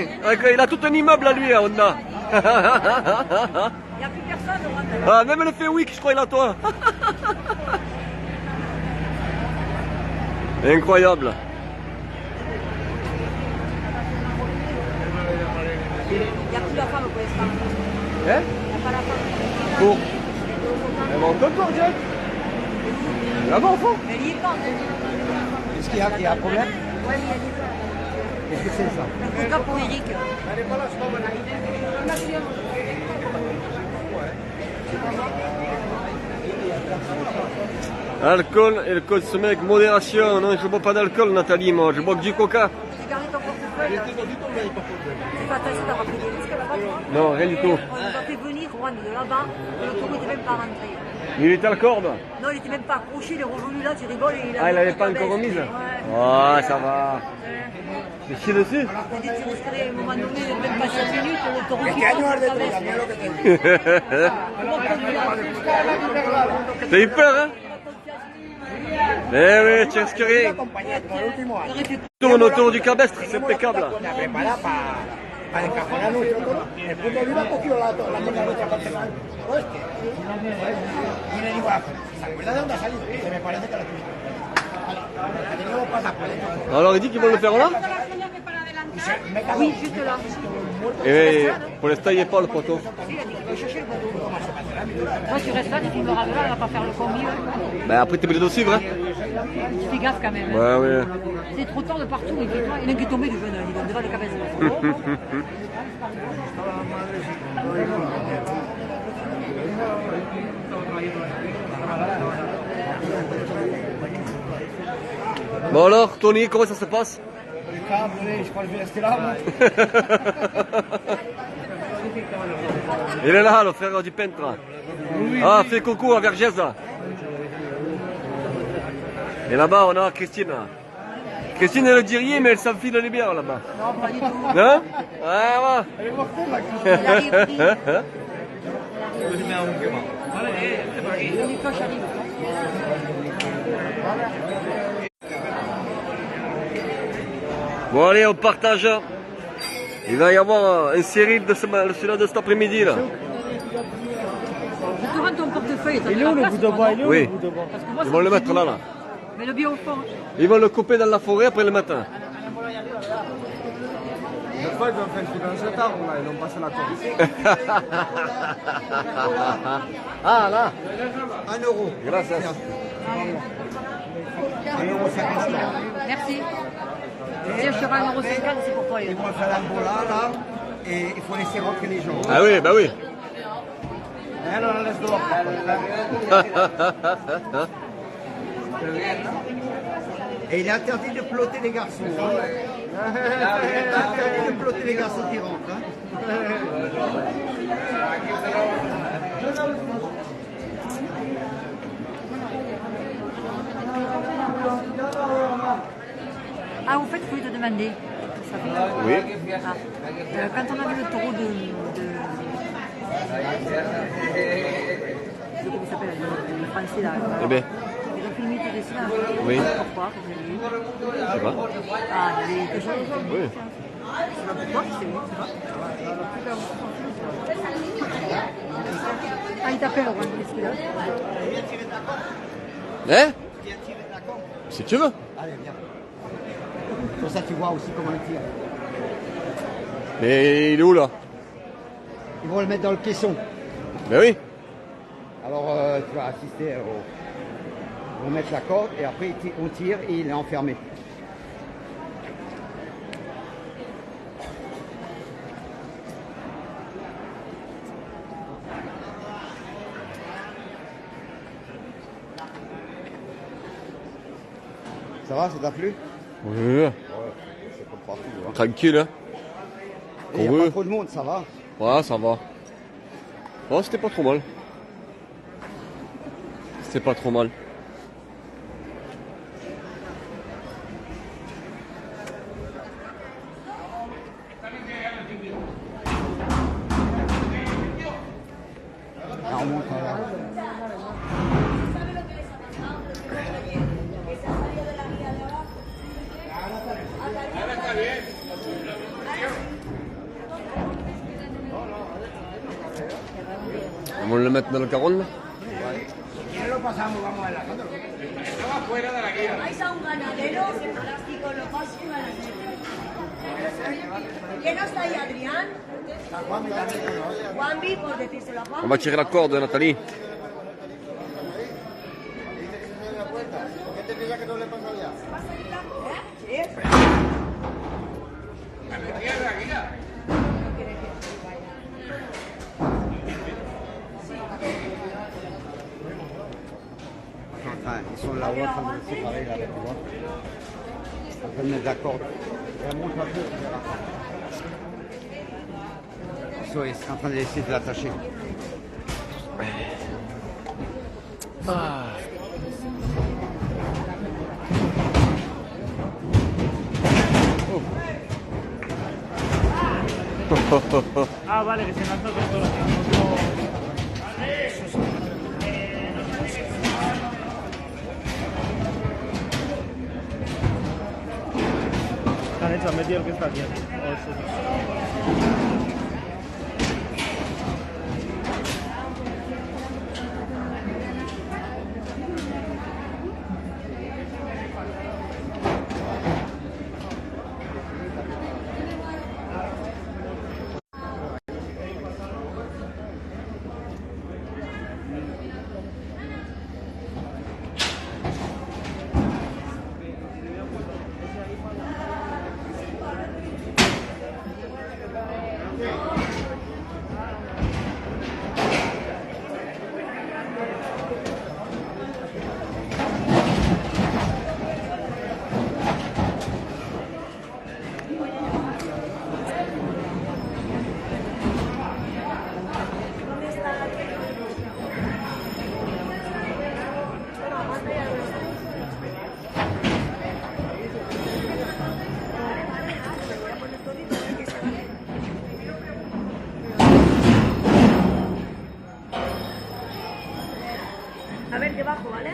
Il a tout un immeuble à lui, hein, Honda. Il n'y a plus personne, Juan. Ah, même le Fenwick, je crois, il a toi. Incroyable. Il n'y a plus la femme pour l'instant. Hein? Il n'y a pas la femme. Pour. Elle va encore, Jack. Là-bas, au fond. Mais il y est pas. Est-ce qu'il y a un problème? Ouais, il y a des... Qu'est-ce que c'est ça? Le coca pour Eric. Alcool et le consommé avec modération. Non, je bois pas d'alcool, Nathalie, moi. Je bois que du coca. J'ai gardé ton portefeuille. Fais pas attention d'avoir pris des risques là-bas, toi. Non, rien du tout. On nous a fait venir, Juan, de là-bas. Et l'autoroute n'était même pas rentré. Il était à la corde. Non, il n'était même pas accroché, il est revenu là, tu rigoles. Et Ah, il n'avait pas encore remise? Ouais. Ah, ça va. C'est chier dessus. On dit tu risquerais à un moment donné, même pas 5 minutes, l'autoroute qui traverse. T'as eu peur, hein? Eh oui, tu risques rien. Tourne autour du cabestre, c'est impeccable. Para encajonar nuestro toro, el puto viva ha cogido la mierda nuestra parte mal. Hostia. Y le digo, ¿se acuerda de dónde ha salido? Se me parece que la tuya. Vale, que teníamos pasaporte. Alors, il dit qu'ils vont le faire là? Oui, juste là. Et pour l'instant, il n'est pas le poteau. Il a dit qu'il veut chercher le bateau. Moi, tu restes là, tu filmeras de là, on va pas faire le combi. Ben après, t'es obligé de suivre, hein? Tu fais gaffe quand même. Hein. Ouais, ouais. C'est trop tard de partout. Il y en a qui est tombé du jeune, il va devant le cabestre. Bon alors, Tony, comment ça se passe? Je crois que je vais rester là, moi. Il est là, le frère du peintre. Ah, fais coucou à Vergès. Et là-bas, on a Christine. Christine, elle ne dit rien, mais elle s'enfile les bières là-bas. Non, pas du tout. Non? Ah, ouais. Elle est mortelle, la cuisine. Il arrive, il coche arrive. Bon, allez, on partage. Il va y avoir un Cyril de celui-là de cet après-midi. Là. Je te rends ton portefeuille. Il est où le bout de bois? Il est où Oui. le bout de bois? Parce que moi, Ils vont le mettre là, là. Mais le bien au fond. Ils vont le couper dans la forêt après le matin. Une fois, ils ont fait un truc dans cet arbre, là, ils ont passé la corde. Ah, là. 1 euro. Gracias. 1 euro 50. Merci. Tiens, je te rends 1,50 €, c'est pour toi. Ils vont faire l'ambola là et il faut laisser rentrer les gens. Ah oui, bah oui. Et alors on laisse dehors. Et il est interdit de ploter les garçons. Hein. Il est interdit de ploter les garçons qui rentrent. Hein. Ah, au fait, je voulais te demander. Ça fait longtemps. Oui. Ah. Quand on a vu le taureau de comment il s'appelle, le français là. Eh bien, Il a filmé tes dessins. Oui. Pourquoi vous avez vu? je sais pas. Ah, il y avait quelque chose. Oui. C'est pas pourquoi, c'est bon, c'est pas. Ah, il t'appelle, Laurent, qu'est-ce qu'il a? Hein? Si tu veux. Allez, viens. Comme ça, tu vois aussi comment il tire. Mais il est où là? Ils vont le mettre dans le caisson. Ben oui. Alors, tu vas assister au... Ils vont mettre la corde et après, on tire et il est enfermé. Ça va, ça t'a plu? Oui. C'est comme partout. Hein. Tranquille, hein. Il n'y a Oui. pas trop de monde, ça va? Ouais, ça va. Oh, c'était pas trop mal. C'était pas trop mal. Ah, on monte là. Vamos a le mettre dans le caron là. ¿Quién lo pasamos? Vamos a la foto. Estaba fuera de la guía. Vais a un ganadero, plástico, lo paso y ganadero. ¿Quién no está ahí, Adrián? Juanvi, por decírselo a On Juan. va tirer la corde, Nathalie. Enfin, ils sont là-haut en train de se séparer, là, tu vois. En train de mettre la corde. Elle monte un peu, tu verras. Ils sont en train d'essayer de l'attacher. Ah, vale, que se lanzó con todo. Han hecho, han metido el que está aquí. A ver, debajo, ¿vale?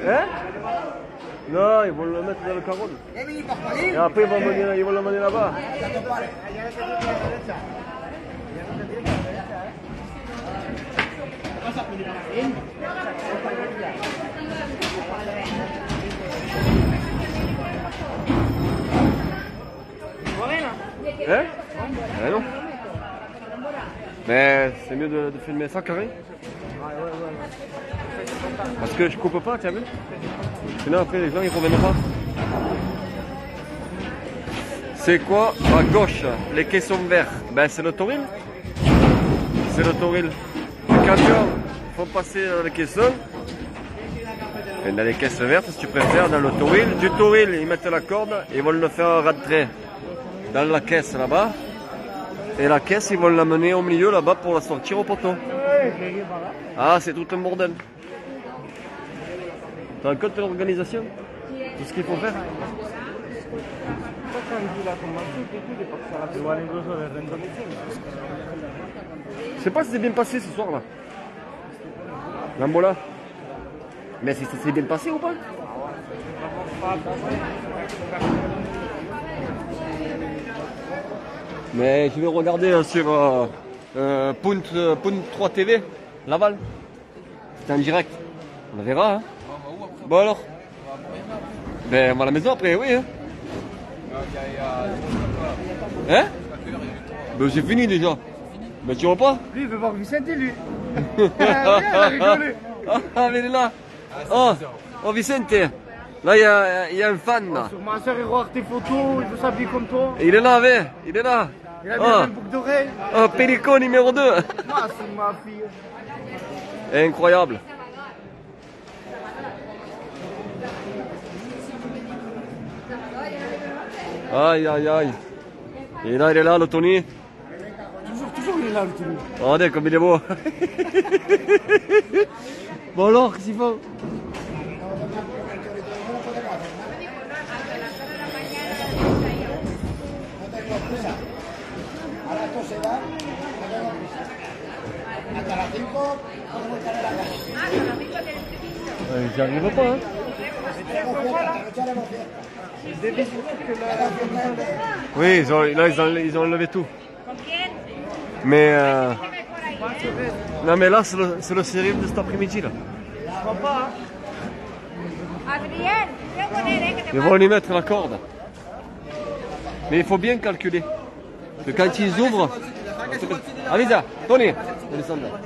Hein? Non, ils vont le mettre dans le caron. Et après, ils vont le mener là-bas. Hein? Eh non. Mais c'est mieux de filmer ça carré. Ouais. Parce que je coupe pas, tu as vu? Sinon après les gens ils reviennent pas. C'est quoi à gauche? Les caissons verts. Ben c'est l'autoril. C'est l'autoril. Les camions font passer dans les caissons. Et dans les caisses vertes si tu préfères, dans l'autoril. Du toril, ils mettent la corde et ils vont le faire rentrer dans la caisse là-bas. Et la caisse, ils vont l'amener au milieu là-bas pour la sortir au poteau. Ah, c'est tout un bordel. T'as un compte de l'organisation? Tout ce qu'il faut faire? Je sais pas si c'est bien passé ce soir là. L'Ambola. Mais si ça s'est bien passé ou pas? Mais je vais regarder sur Punt 3 TV, Laval. C'est en direct. On verra. Hein. Bon alors. Ben on va à la maison après, oui. Hein, hein? Ben j'ai fini déjà. Ben tu vois pas? Lui il veut voir Vicente lui. Ah mais il est là. Oh Vicente. Là il y a un fan là. Sur ma soeur il regarde tes photos, il veut s'habiller comme toi. Il est là, ouais. Il est là. Il a bien une boucle d'oreille. Oh, Pélico numéro 2. Moi c'est ma fille. Incroyable. Aïe aïe aïe. Et là il est là le Tony. Toujours il est là le Tony. Regardez comme il est beau. Bon alors, qu'est-ce qu'il faut? J'y arrive pas, hein. Oui, ils ont enlevé tout. Mais non mais là c'est le sérum de cet après-midi là. Ils vont lui mettre la corde. Mais il faut bien calculer. Que quand ils ouvrent. Avisa, Tony, descendre.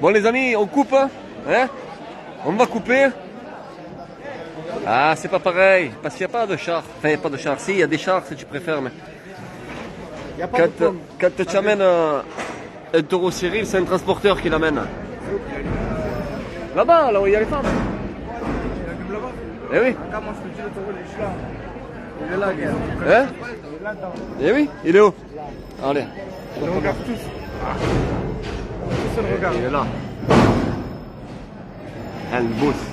Bon les amis, on coupe, hein? On va couper. Ah, c'est pas pareil, parce qu'il n'y a pas de char. Enfin, pas de char. Si, il y a des chars si tu préfères, mais quand tu amènes un taureau Cyril, c'est un transporteur qui l'amène. Là-bas, là où il y a les femmes. Eh oui. Il est là, gars. Hein? Eh oui, il est où? Allez. On le regarde tous. Tous le regarde. Il est là. Elle bosse.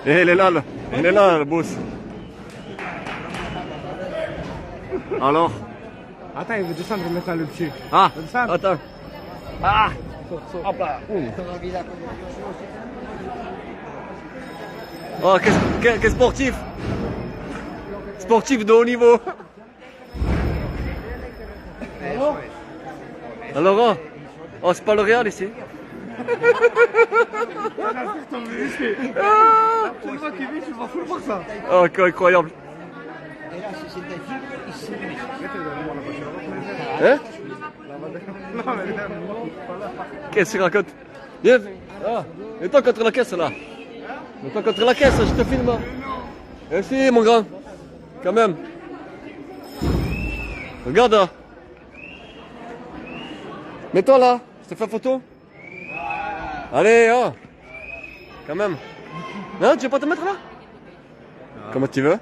Et il est là, le boss. Alors? Attends, il veut descendre et mettre le pied. Ah, Descendre. attends. Ah! Hop là. Oh, quel sportif! Sportif de haut niveau! Alors, oh, c'est pas le Real ici? C'est moi qui vis, tu vas foutre pour ça. Oh, incroyable! Hein? Qu'est-ce qu'il raconte? Viens! Ah, mets-toi contre la caisse là! Mets-toi contre la caisse, je te filme! Merci mon grand! Quand même! Regarde! Mets-toi là! Je te fais photo! Allez, oh! Quand même! Non, tu veux pas te mettre là? Comment tu veux?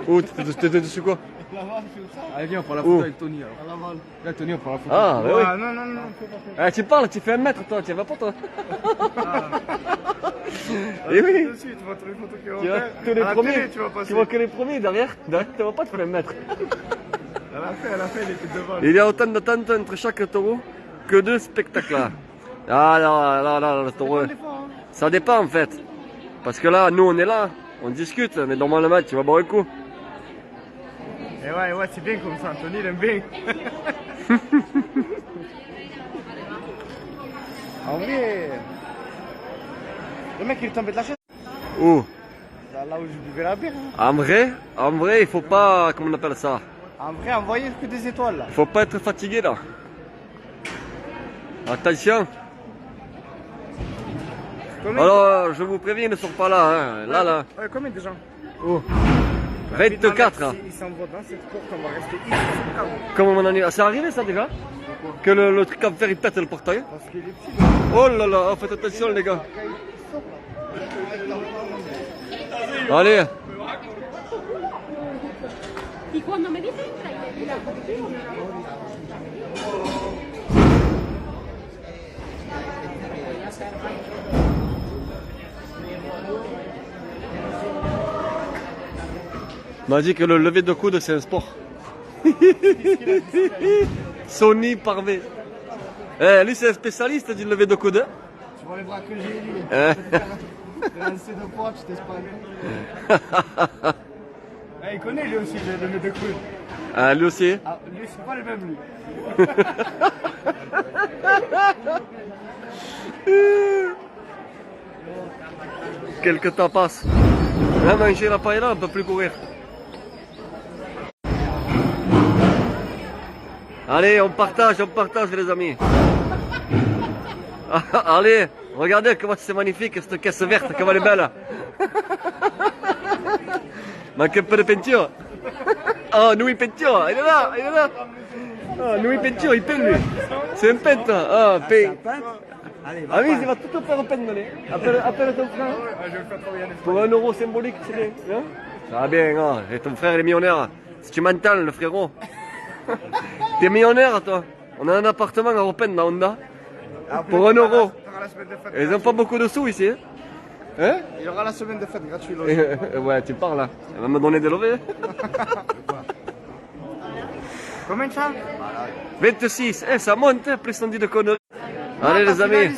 Où? T'étais dessus quoi? Allez, viens, on prend la photo avec Tony alors. Là, Tony, on prend la photo. Ah, bah oui. Non, non, non. Ah, tu parles, tu fais 1 mètre toi, tu vas pas toi. Et oui. De suite, tu vas trouver les photos qui vont Tu vas faire. que les À la premiers. télé, tu vas passer. Tu vois que les premiers derrière. Derrière, tu vas pas te faire 1 mètre. Elle a fait, il était devant. Il y a autant d'attente entre chaque taureau que de spectacles. Ah là, le taureau. Ça dépend en fait. Parce que là, nous on est là, on discute, mais normalement tu vas boire un coup. Et ouais, c'est bien comme ça, Tony il aime bien. En vrai, le mec il est tombé de la chaise. Où? Là, là où je buvais la bière. Hein. En vrai, il faut pas, comment on appelle ça? En vrai, on voyait que des étoiles là. Il faut pas être fatigué là. Attention. Combien Alors, je vous préviens, ils ne sont pas là. Hein. Là. Ouais, combien de gens? Oh. 24. Ils s'en vont dans cette porte, on va rester ici sur le carreau. Comment on en est? C'est arrivé ça déjà? Que le truc à faire il pète le portail? Parce qu'il est petit. Oh là là, faites attention les gars. Allez. Y cuando me dicen On m'a dit que le lever de coude c'est un sport. Sony Parvé. Lui c'est un spécialiste du lever de coude. Tu vois les bras que j'ai lui. Lancer de poids, tu t'espagnes. Il connaît lui aussi le lever de coude. Ah, lui aussi. Ah, lui c'est pas le même lui. Quelques temps passent. Là, manger la paella, on ne peut plus courir. Allez, on partage les amis. Allez, regardez comment c'est magnifique cette caisse verte, comment elle est belle. Manque un peu de peinture. Oh, Nouille Peinture, il est là. Oh, Nouille Peinture, il peint lui. C'est un peintre. Ah, peint. Allez, Ah oui, il va tout faire peindre. Appelle ton frère. Pour 1 euro symbolique, c'est bien. Hein? Ça va bien, hein? Et ton frère il est millionnaire. Si tu m'entends, le frérot. T'es millionnaire, toi. On a un appartement à repeindre dans Honda. Pour 1 euro. Ils n'ont pas beaucoup de sous ici. Hein? Il y aura la semaine de fête gratuite. Ouais, tu parles là. Elle va me donner des levées. Combien de ça? 26. Ça monte, plus on dit de conneries. Allez les amis.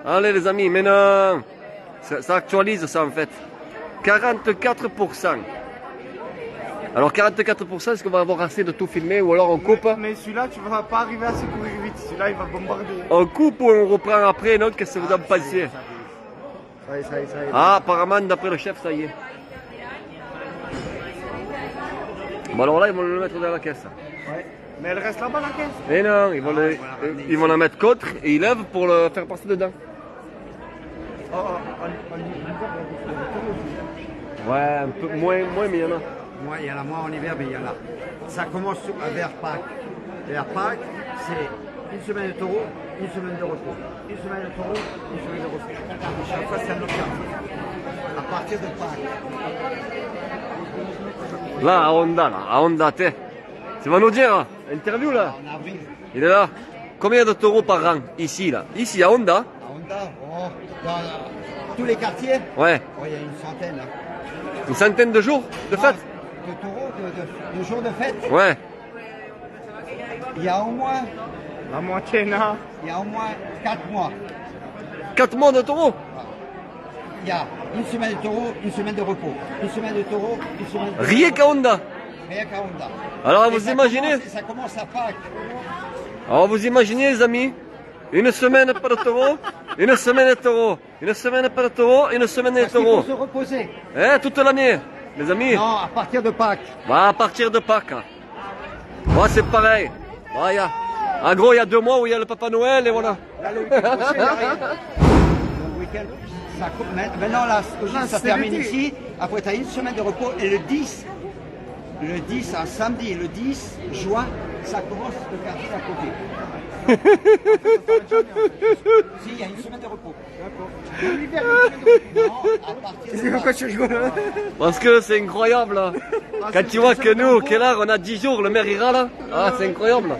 Allez les amis, mais non. Ça actualise ça en fait. 44%. Alors 44%, est-ce qu'on va avoir assez de tout filmer ou alors on coupe? Mais celui-là, tu vas pas arriver à se courir vite. Celui-là, il va bombarder. On coupe ou on reprend après? Non, qu'est-ce que vous en pensez? Ça y est. Ah, apparemment, d'après le chef, ça y est. Bon, alors là, ils vont le mettre dans la caisse. Ouais. Mais elle reste là-bas, la caisse? Mais non, ils vont la mettre contre et ils lèvent pour le faire passer dedans. Ouais, un peu moins, mais il y en a. Moi, il y en a moins en hiver, mais il y en a. Ça commence vers Pâques. Vers Pâques, c'est une semaine de taureau, une semaine de repos. Une semaine de taureau, une semaine de repos. Chaque fois, c'est un autre quartier. À partir de Pâques. Là, à Honda, tu vas nous dire, interview là. En avril. Il est là. Combien de taureaux par an? Ici, à Honda? À Honda, dans tous les quartiers? Ouais. Oh, il y a une centaine. Là. Une centaine de jours de fête? De taureaux, de jours de fête? Ouais. Il y a au moins. La moitié, non? Il y a au moins 4 mois. 4 mois de taureaux? Il y a une semaine de taureau, une semaine de repos. Une semaine de taureau, une semaine de repos. Rien qu'à Honda? Rien qu'à Honda. Alors Et vous ça imaginez? Ça commence à Pâques. Alors vous imaginez les amis? Une semaine pas de taureau, une semaine de taureau, une semaine pas de taureau, une semaine de Parce qu'il taureau. faut se reposer. Hein, toute l'année, les amis? Non, à partir de Pâques. Bah, à partir de Pâques. Ouais, c'est pareil. Ouais, en gros, il y a 2 mois où il y a le Papa Noël et voilà. Là, le week-end prochain, il y a rien. Le week-end, maintenant, là, ça c'est termine l'été. ici. Après, tu as une semaine de repos. Et le 10, un samedi, le 10 juin, ça commence le quartier à côté. Si, il y a une semaine de repos. D'accord. L'hiver, il y a une semaine de repos. Non, à partir de Pourquoi tu rigoles? Parce que c'est incroyable là. Quand tu vois que nous, quelle heure, on a 10 jours, le maire ira là. Ah, c'est incroyable.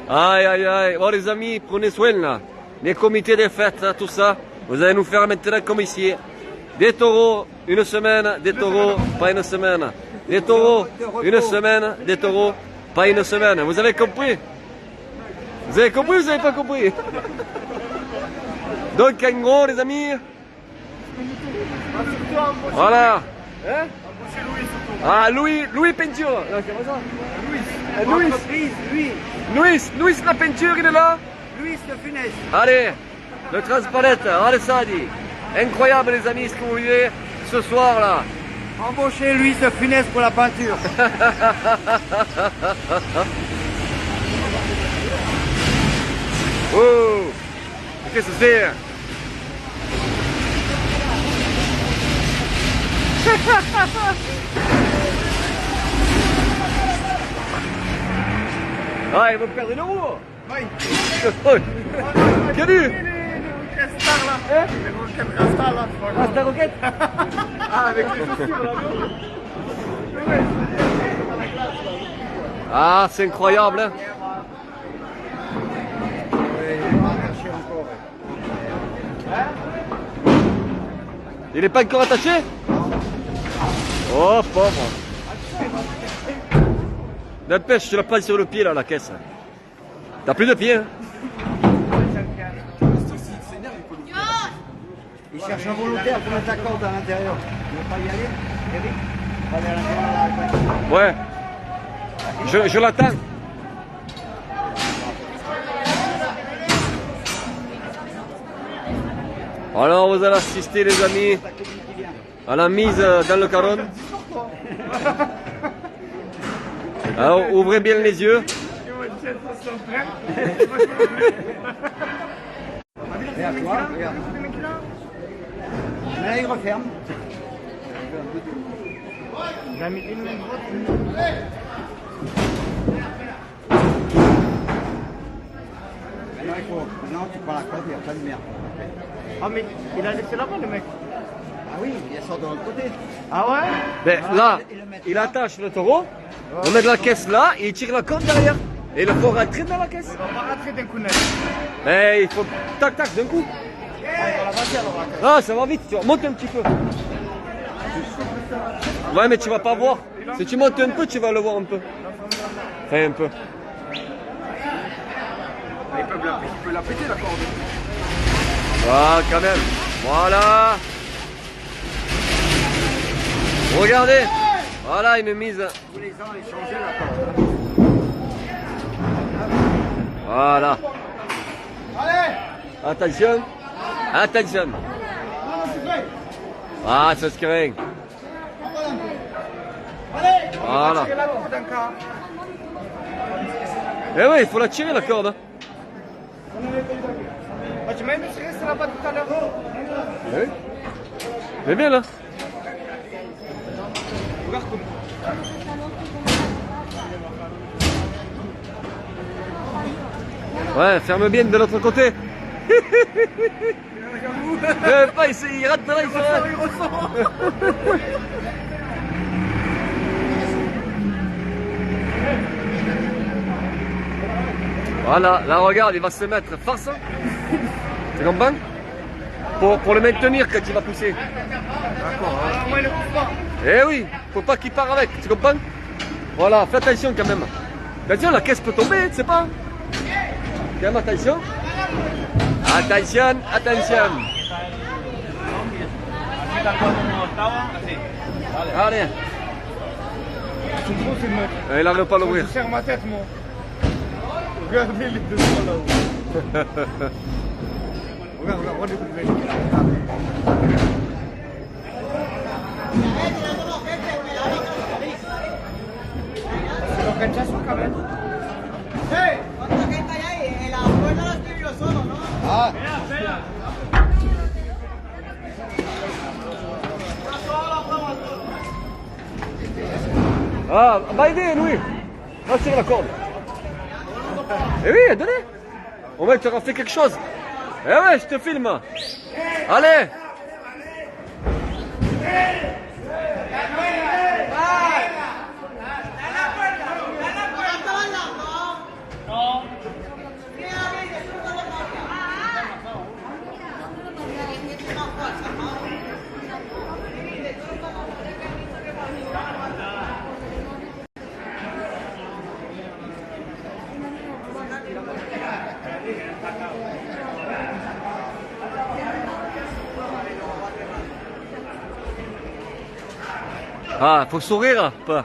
Aïe, aïe, aïe. Bon, les amis, prenez soin là. Les comités des fêtes, hein, tout ça. Vous allez nous faire maintenant comme ici. Des taureaux, une semaine, des taureaux, pas une semaine. Des taureaux, une semaine, des taureaux, pas une semaine. Vous avez compris? Vous avez compris ou vous n'avez pas compris? Donc en gros les amis, voilà. Hein? Ah Louis Peinture. Non, c'est pas ça. Louis la peinture, il est là. Louis de Funès. Allez, le transpalette, allez ça dit. Incroyable les amis, ce que vous vivez. ce soir là. Embauchez Louis de Funès pour la peinture. Oh, qu'est-ce que c'est? Ah, ils vont perdre une roue. Qu'a dit? Rasta Rocket. Ah, avec les chaussures là. Ah, c'est incroyable, hein. Il n'est pas encore attaché? Oh, pauvre. Dépêche, tu la passes sur le pied là, la caisse. T'as plus de pied, hein? Il cherche un volontaire pour mettre la corde à l'intérieur. Tu veux pas y aller, Eric? Va aller à l'intérieur. Ouais. Je l'attends. Alors vous allez assister les amis à la mise dans le caron. Alors ouvrez bien les yeux. Regarde, toi, regarde. Là, il referme. J'ai mis une main droite. Maintenant, tu prends la corde, il n'y a pas de merde. Ah, mais il a laissé là-bas le mec. Ah oui, il sort de l'autre côté. Ah ouais? Ben, là, il attache le taureau, on met de la caisse là et il tire la corde derrière. Et il faut rentrer dans la caisse. On va rentrer d'un coup net. Mais il faut tac tac d'un coup. Ah, ça va vite, tu vois. Monte un petit peu. Ouais, mais tu vas pas voir. Si tu montes un peu, tu vas le voir un peu. Enfin, un peu. Il peut la péter la corde. Ah, quand même. Voilà. Regardez. Voilà une mise. Tous les ans, il changeait la corde. Voilà. Attention. Attention. Ah, ça se crée. Voilà. Tirer la corde encore. Eh oui, il faut la tirer la corde. Ah, tu m'as aimé tirer, c'est là-bas tout à l'heure. Eh oui. Mais bien là. Regarde comme. Ouais, ferme bien de l'autre côté. Pas ici, il rate là, il se rate. Voilà, là regarde, il va se mettre face. Tu comprends? Pour le maintenir quand il va pousser. D'accord. Moi, il ne pousse pas. Eh oui, faut pas qu'il part avec, tu comprends? Voilà, fais attention quand même. Attention, la caisse peut tomber, tu sais pas? Quand même, attention. Attention, attention. Allez. C'est trop, c'est le mec. Il n'arrive pas à l'ouvrir. Je serre ma tête, moi. Regardez les deux là-haut. Regarde, regarde le mec. C'est l'organisation quand même. Hey! Ah, Ah, va aider, Louis. Va tirer la corde. Eh oui, donnez. Au moins, tu auras fait quelque chose. Eh ouais, je te filme. Allez. Ah, faut sourire, pas.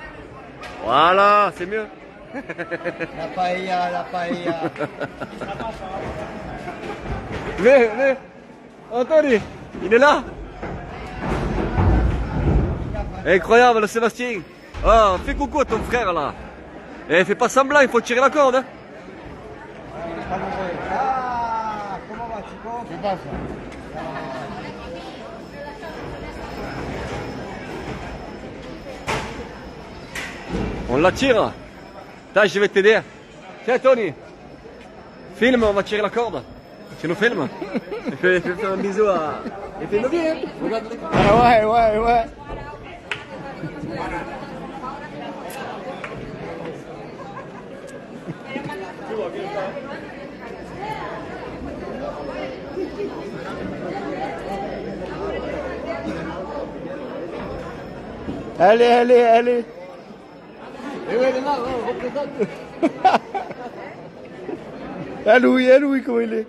Voilà, c'est mieux. la paella, la paella. Viens, viens. Anthony, il est là. Incroyable, Sébastien. Ah, fais coucou à ton frère là. Eh, fais pas semblant, il faut tirer la corde. Hein. Ah, comment va, Chico? ¿Qué pasa? On la tire. Tiens, je vais t'aider. Tiens, Tony. Filme, on va tirer la corde. Tu nous filmes? Fais un bisou à... Et fais-le bien. Regarde les... Ah ouais. Allez. Eh ouais, il est là, représente. Ah Louis, comment il est.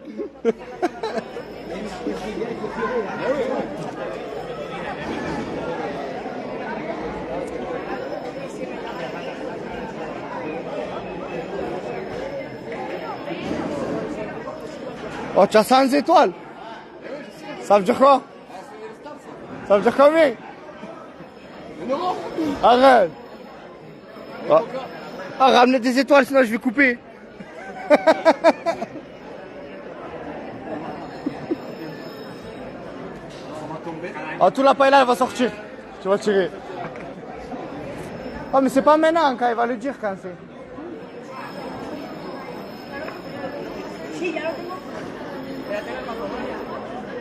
Oh, tu as 100 étoiles. Ça veut dire quoi? Ça veut dire combien? Arrête. Ah, ramenez des étoiles, sinon je vais couper. Oh, tout la paille là, elle va sortir. Tu vas tirer. Oh, mais c'est pas maintenant, quand il va le dire quand c'est.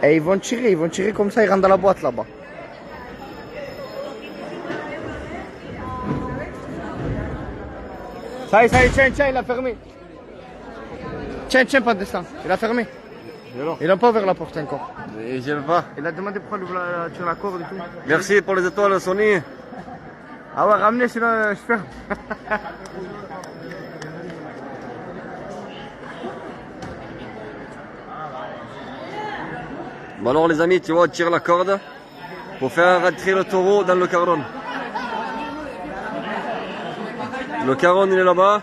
Et ils vont tirer comme ça, ils rentrent dans la boîte là-bas. Ça y est, tiens, il a fermé. Tiens, pas de destin. Il a fermé. Il n'a pas ouvert la porte encore. Et j'aime pas. Il a demandé pourquoi il tire la corde et tout. Merci pour les étoiles, Sony. Ah ouais, ramenez, sinon je ferme. Bon alors les amis, tu vois, on tire la corde pour faire rentrer le taureau dans le carron. Le carron il est là-bas.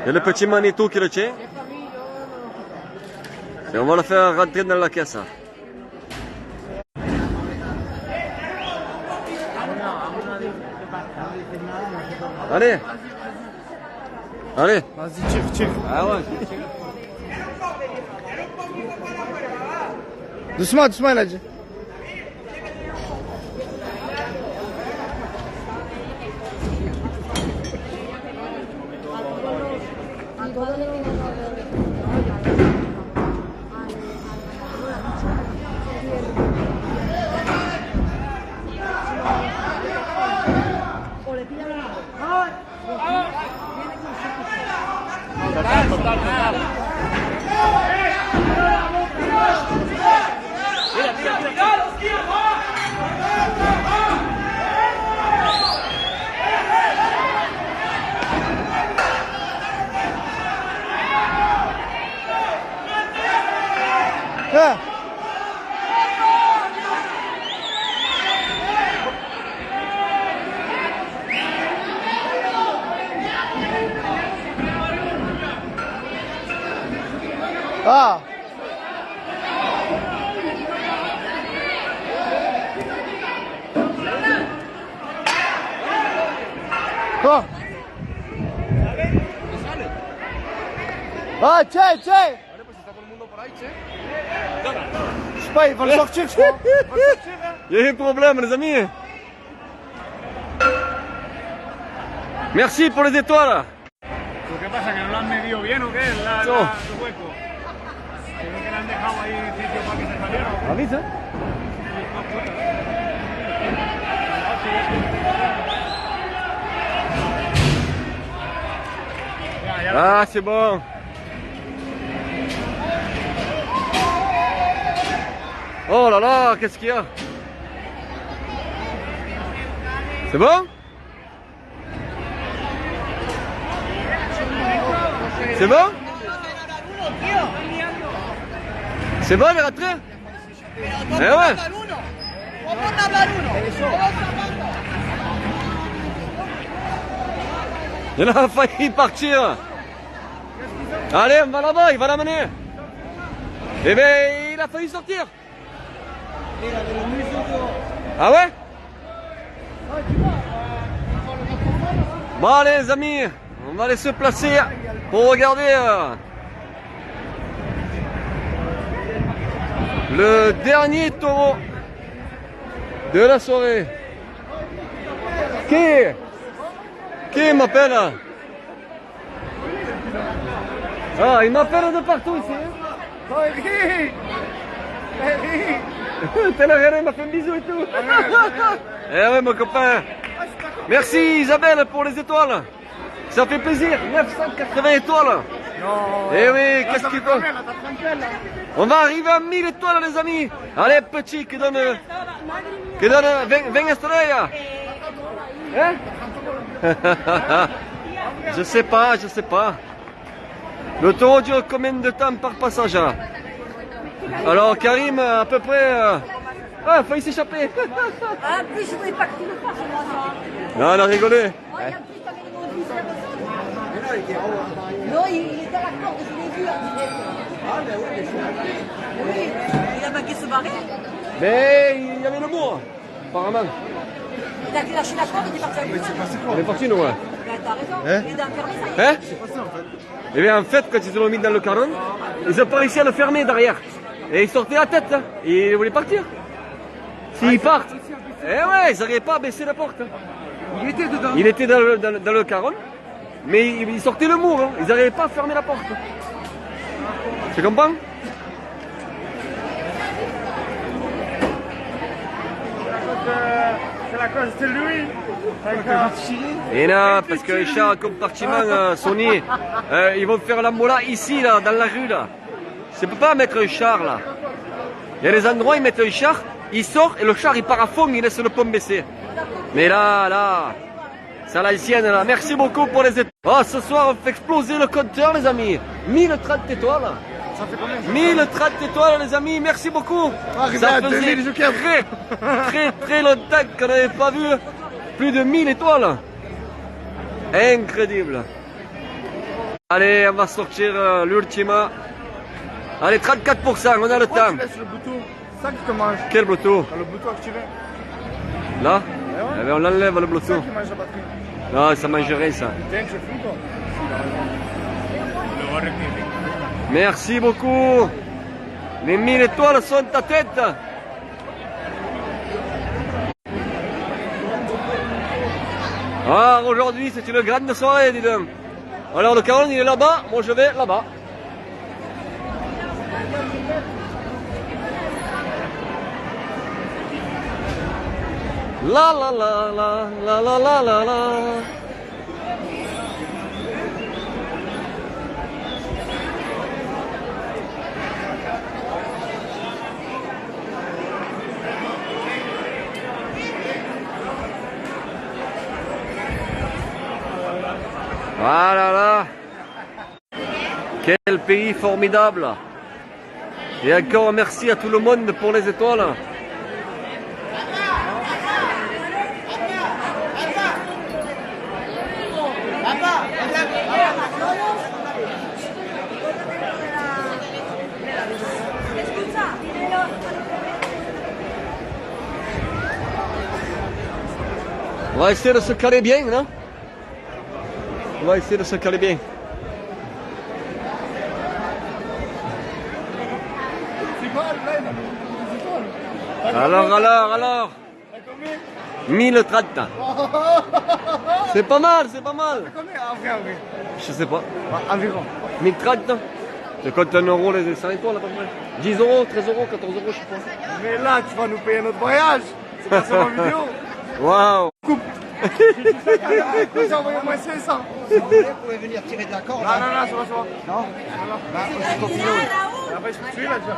Il y a le petit Manitou qui le tient. Et on va le faire rentrer dans la caisse. Allez. Vas-y, tire. Ah ouais. Doucement, il a dit. Ah. Quoi? Ah, tiens. Je sais pas, ils vont le sortir, je crois. Il y a un problème, les amis. Merci pour les étoiles. ¿Qué pasa? ¿Que no lo han medido bien o qué? El hueco. Creo que le han dejado ahí sitio para que se saliera. Avisa. Ah, c'est bon. Oh là là, qu'est-ce qu'il y a? C'est bon? C'est bon? C'est bon, les rentrées? Eh ouais. Il a failli partir. Allez, on va là-bas, il va l'amener. Eh ben, il a failli sortir. Ah ouais? Bon allez les amis, on va aller se placer pour regarder le dernier taureau de la soirée. Qui m'appelle? Ah, il m'appelle de partout ici. T'es là, il m'a fait un bisou et tout. Eh ouais mon copain. Merci Isabelle pour les étoiles. Ça fait plaisir, 980 étoiles. Eh oui, qu'est-ce qu'il faut? On va arriver à 1000 étoiles les amis. Allez petit, qui donne 20 estrellas. Hein? Je sais pas. Le taureau dure combien de temps par passage? Alors Karim, à peu près... Ah, failli s'échapper. Ah, en plus, je voulais pas que tu le fasses, moi, ça. Non, on a rigolé. Ouais, en plus, t'avais le nom de personne. Non, il était à la corde, je l'ai vu en direct. Ah, mais oui, oui, il a manqué se barrer. Mais il y avait le mot, apparemment. Il a lâché la corde, il est parti avec moi. Il est parti, nous, ouais. Ben, t'as raison, il est enfermé, ça y est. Hein? Eh bien, en fait, quand ils l'ont mis dans le caron, ils ont pas réussi à le fermer derrière. Et ils sortaient la tête, hein. Et ils voulaient partir. S'ils partent, eh ouais, ils n'arrivaient pas à baisser la porte. Il était dedans. Il était dans le caron, mais ils sortaient le mur, hein. Ils n'arrivaient pas à fermer la porte. Tu comprends? C'est la cause de lui. Et non, parce que les chars compartiment Sony, ils vont faire la mola ici, là, dans la rue, là. Tu peux pas mettre un char, là. Il y a des endroits, ils mettent un char, il sort et le char, il part à fond, il laisse le pont baisser. Mais là, c'est à l'ancienne, là. Merci beaucoup pour les étoiles. Oh, ce soir, on fait exploser le compteur, les amis. 1030 étoiles. Ça fait combien? 1030 étoiles, les amis. Merci beaucoup. Ça faisait très longtemps qu'on n'avait pas vu plus de 1000 étoiles. Incroyable. Allez, on va sortir l'ultima. Allez, 34%, on a le temps. Tu laisses le bouton. C'est ça que tu manges. Quel Bluetooth? Le bouton activé. Là? Eh bien, on enlève le C'est ça Bluetooth. qui mange la batterie. Non, ça mangerait ça. Tiens, je fume quoi. Merci beaucoup. Les 1000 étoiles sont à tête. Ah, aujourd'hui, c'est une grande soirée, dis donc. Alors, le caron, il est là-bas. Moi, je vais là-bas. La la la la la la la la la. Voilà là. Quel pays formidable. Et encore merci à tout le monde pour les étoiles. On va essayer de se caler bien, non? On va essayer de se caler bien. Alors 1030. C'est pas mal, c'est pas mal. Combien en vrai? Je sais pas. Environ. 1030. Je compte 1 euro les 100 étoiles à peu près. 10 euros, 13 euros, 14 euros, je sais pas. Mais là, tu vas nous payer notre voyage. C'est pas ça ma vidéo. Waouh. J'ai envoyé au moins 500. Si vous voulez, vous pouvez venir tirer de la corde. Non, non, non, ça va. Non? Bah, je continue. Après, je suis là déjà.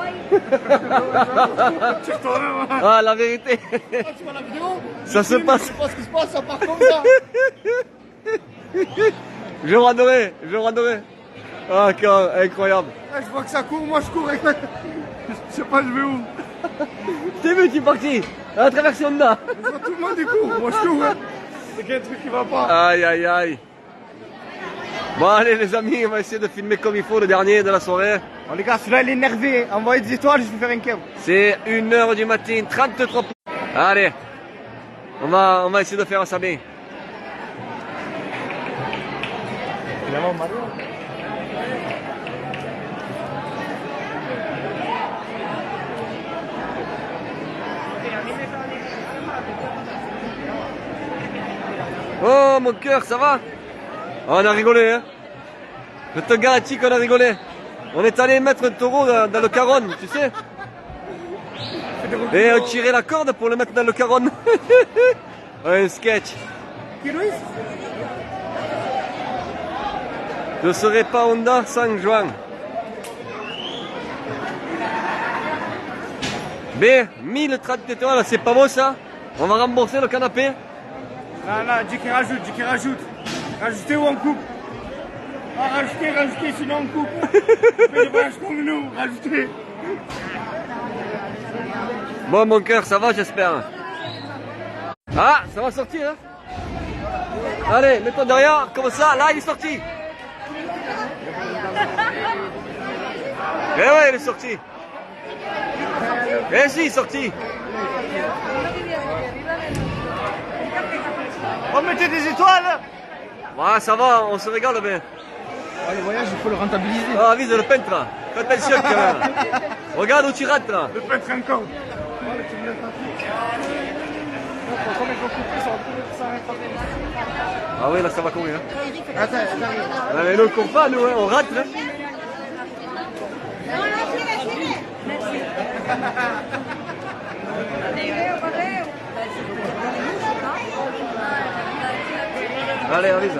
Tu retournes, moi. Ah, la vérité. Tu vois la vidéo? Ça se passe. Je sais pas ce qui se passe, ça part comme ça. Je radorais. Ah, incroyable. Je vois que ça court, moi je cours. Je sais pas, je vais où. T'es vu, tu es parti. À la traversée Honda. Je vois tout le monde du coup. Moi je cours. C'est qu'il y a un truc qui va pas. Aïe, aïe, aïe. Bon, allez, les amis, on va essayer de filmer comme il faut le dernier de la soirée. Oh, les gars, celui-là il est énervé. Envoyez des étoiles, je vais faire un câble. C'est 1h du matin, 33. Allez. On va essayer de faire ça bien. Oh mon cœur, ça va? Oh, on a rigolé, hein? Je te garantis qu'on a rigolé. On est allé mettre un taureau dans le caronne, tu sais? Et on tirait la corde pour le mettre dans le caronne. Un sketch. Je ne serai pas Honda sans Juan. B, 1030 étoiles, c'est pas beau ça? On va rembourser le canapé? Là, dis qu'il rajoute, dis qu'il rajoute. Rajoutez ou on coupe? Ah, rajoutez, sinon on coupe. Fais le voyage comme nous, rajoutez. Bon, mon cœur, ça va, j'espère. Ah, ça va sortir, hein? Allez, mets-toi derrière, comme ça, là, il est sorti. Eh ouais, il est sorti. Eh si, il est sorti. On mettait des étoiles. Ouais, ça va, on se régale bien. Ah, le voyage, il faut le rentabiliser. Ah, vise le peintre, là. Fais attention, quand même. Regarde où tu rates, là. Le peintre encore. Ah oui, là, ça va courir. Hein. Ah, mais nous, on court pas, nous, hein, on rate. Hein. Allez, avise.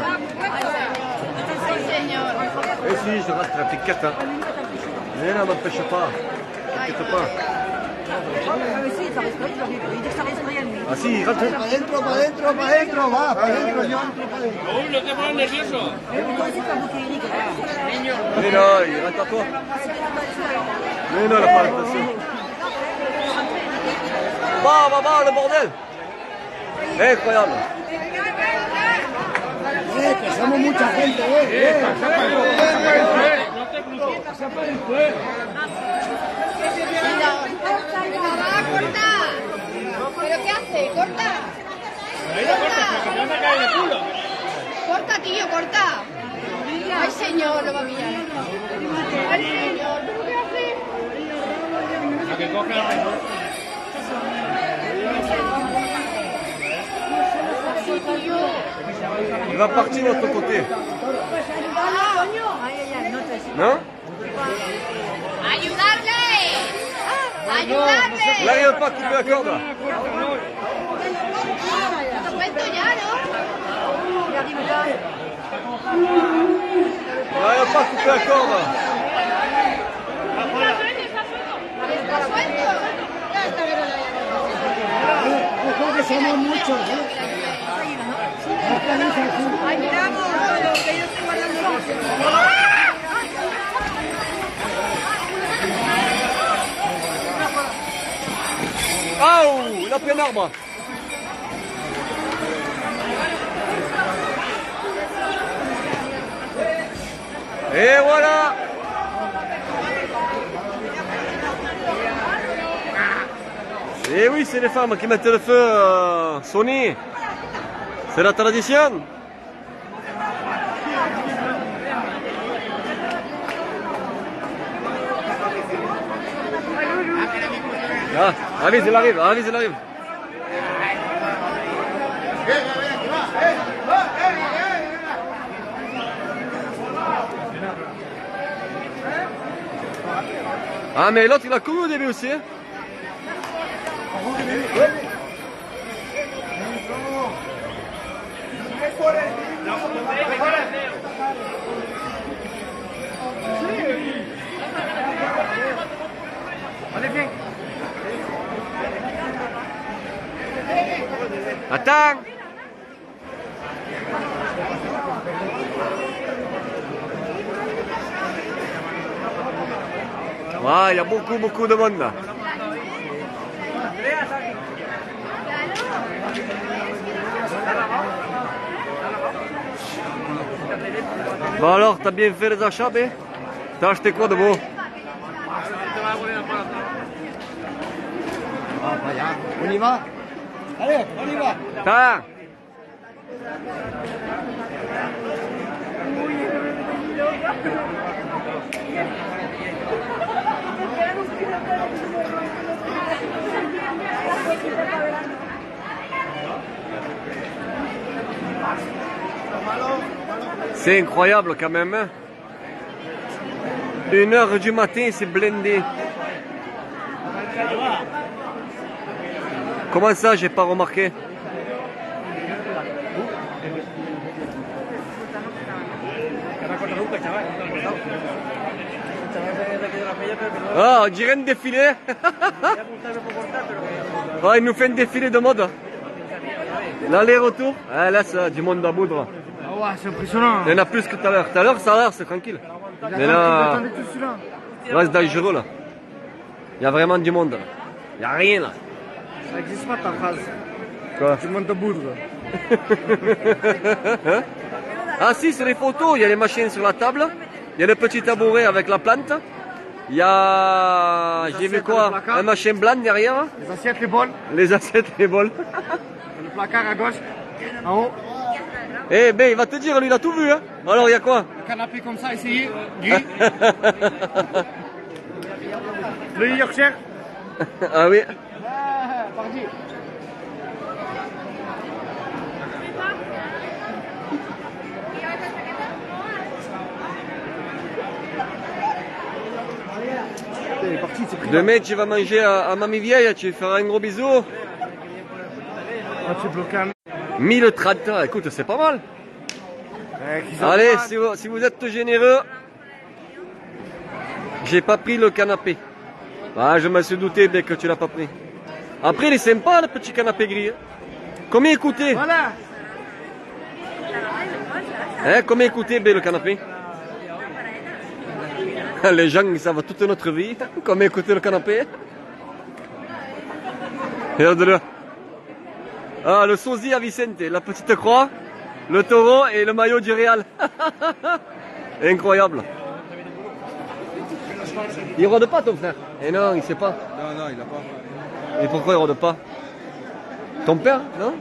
Eh si, je rate la piquette. Hein. Mais là, m'empêche pas. T'inquiète pas. Ah si, il rate. Para adentro, va, para adentro, yo entro para adentro. Uy, no te pones nervioso. Mais non, il rate encore. Mais non, il n'a pas l'impression. Bah, le bordel. Incroyable. Que somos mucha gente, ¿Pero qué hace? ¡Corta! ¡Corta, tío, corta! ¡Ay, señor, lo va a pillar! ¡Ay, señor! ¿Qué hace? A que coge el reloj. Il va partir de l'autre côté. Non? ¡Ayudarle! ¡Ayudarle! Il n'arrive pas à couper la corde. Te cuento ya, ¿no? Il n'arrive pas à couper la corde. ¡Está suelto! Ya está bien. Ojo que somos muchos, ¡Ay, miramos! Que yo estoy guardando. Oh, il a pris un arbre. Et voilà. Et oui, c'est les femmes qui mettent le feu, Sony. C'est la tradition. Ah, avise, il arrive, avise, il arrive. Ah, mais l'autre, il a couru au début aussi. Hein. Attends. Ouais, il y a beaucoup de monde là. Bon alors, t'as bien fait les achats, bé? T'as acheté quoi de beau? On y va? Allez, on y va. Ta. C'est incroyable quand même. 1h du matin, c'est blindé. Comment ça, j'ai pas remarqué? Ah, on dirait un défilé. Ah, il nous fait un défilé de mode. L'aller-retour. Ah, là, c'est du monde à boudre. Ah ouais, c'est impressionnant. Il y en a plus que tout à l'heure. Tout à l'heure, ça a l'air, c'est tranquille. Mais là, là c'est dangereux, là. Il y a vraiment du monde, là. Il n'y a rien, là. Ça n'existe pas ta phrase. Quoi? Du monde à boudre. Ah si, c'est les photos. Il y a les machines sur la table. Il y a le petit tabouret avec la plante. Il y a... J'ai vu quoi? Un machin blanc derrière. Les assiettes, les bols. Les assiettes, les bols. Le placard à gauche. En haut. Eh ben, il va te dire, lui, il a tout vu, hein. Alors, il y a quoi? Le canapé comme ça, essayez. Gris. Le Yorkshire. Ah oui. Parti. Demain, tu vas manger à Mamie Vieille, tu feras un gros bisou. Ah, tu es bloqué. 1030, écoute, c'est pas mal. Allez, si vous êtes généreux, j'ai pas pris le canapé. Ah, je me suis douté dès que tu l'as pas pris. Après, il est sympa, le petit canapé gris. Combien il coûtait? Voilà. Hein, combien il coûtait, le canapé? Les gens, ils savent toute notre vie. Combien coûtait le canapé? Regarde-le. Ah, le sosie à Vicente, la petite croix, le taureau et le maillot du Real. Incroyable. Il rôde pas, ton frère? Eh non, il sait pas. Non, il a pas. Et pourquoi il rôde pas? Ton père, non?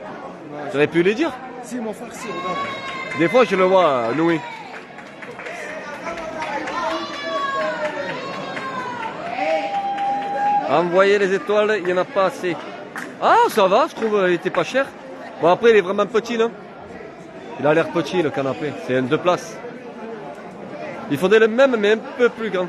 J'aurais pu le dire. Si, mon frère, si, regarde. Des fois, je le vois, Louis. Envoyer les étoiles, il n'y en a pas assez. Ah, ça va, je trouve, il était pas cher. Bon, après, il est vraiment petit, non? Il a l'air petit, le canapé. C'est un 2 places. Il faudrait le même, mais un peu plus grand.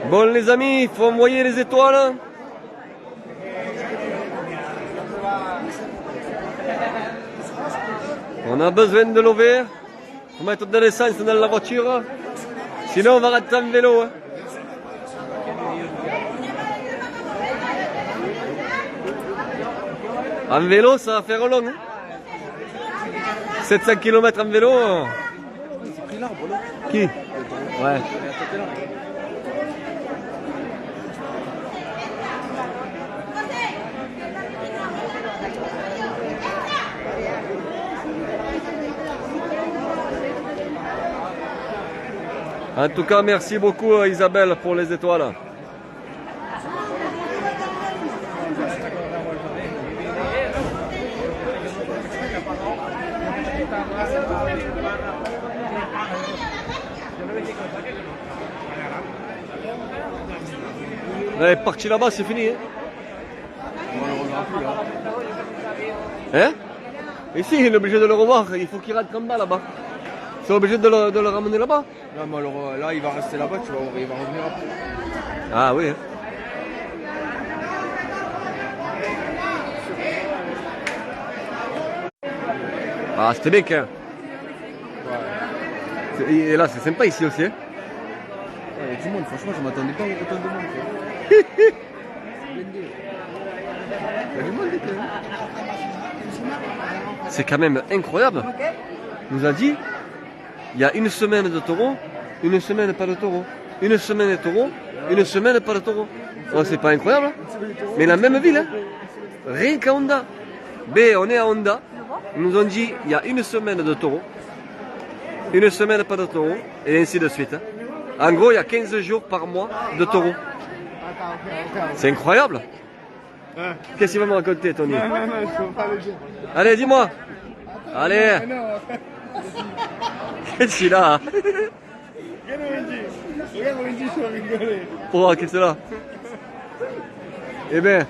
Bon les amis, il faut envoyer les étoiles. On a besoin de l'eau vert. Faut mettre de l'essence dans la voiture. Sinon on va rentrer en vélo. Hein. En vélo ça va faire long. Hein. 700 km en vélo. Qui? Ouais. En tout cas, merci beaucoup Isabelle pour les étoiles. Elle est partie là-bas, c'est fini. Hein, hein? Et si, il est obligé de le revoir, il faut qu'il rentre en bas là-bas. C'est obligé de le ramener là-bas? Non, mais alors là, il va rester là-bas, tu vas voir, il va revenir après. Ah oui. Hein. Ah, c'était bien quand. Ouais. Et là, c'est sympa ici aussi. Hein. Il y a du monde, franchement, je m'attendais pas à autant de monde. Il y a du monde, c'est quand même incroyable. Il nous a dit, il y a une semaine de taureau, une semaine pas de taureau. Une semaine de taureau, une semaine pas de taureau. Oh, c'est pas incroyable hein. Mais la même ville, hein. Rien qu'à Honda. Ben, on est à Honda. Ils nous ont dit il y a une semaine de taureau. Une semaine pas de taureau. Et ainsi de suite. Hein. En gros, il y a 15 jours par mois de taureau. C'est incroyable. Qu'est-ce qu'il va me raconter, Tony? Non, je peux pas le dire. Allez, dis-moi. Allez. Qu'est-ce qu'il a? Regarde Wendy, je vais rigoler. Oh, qu'est-ce que c'est là? Eh ben.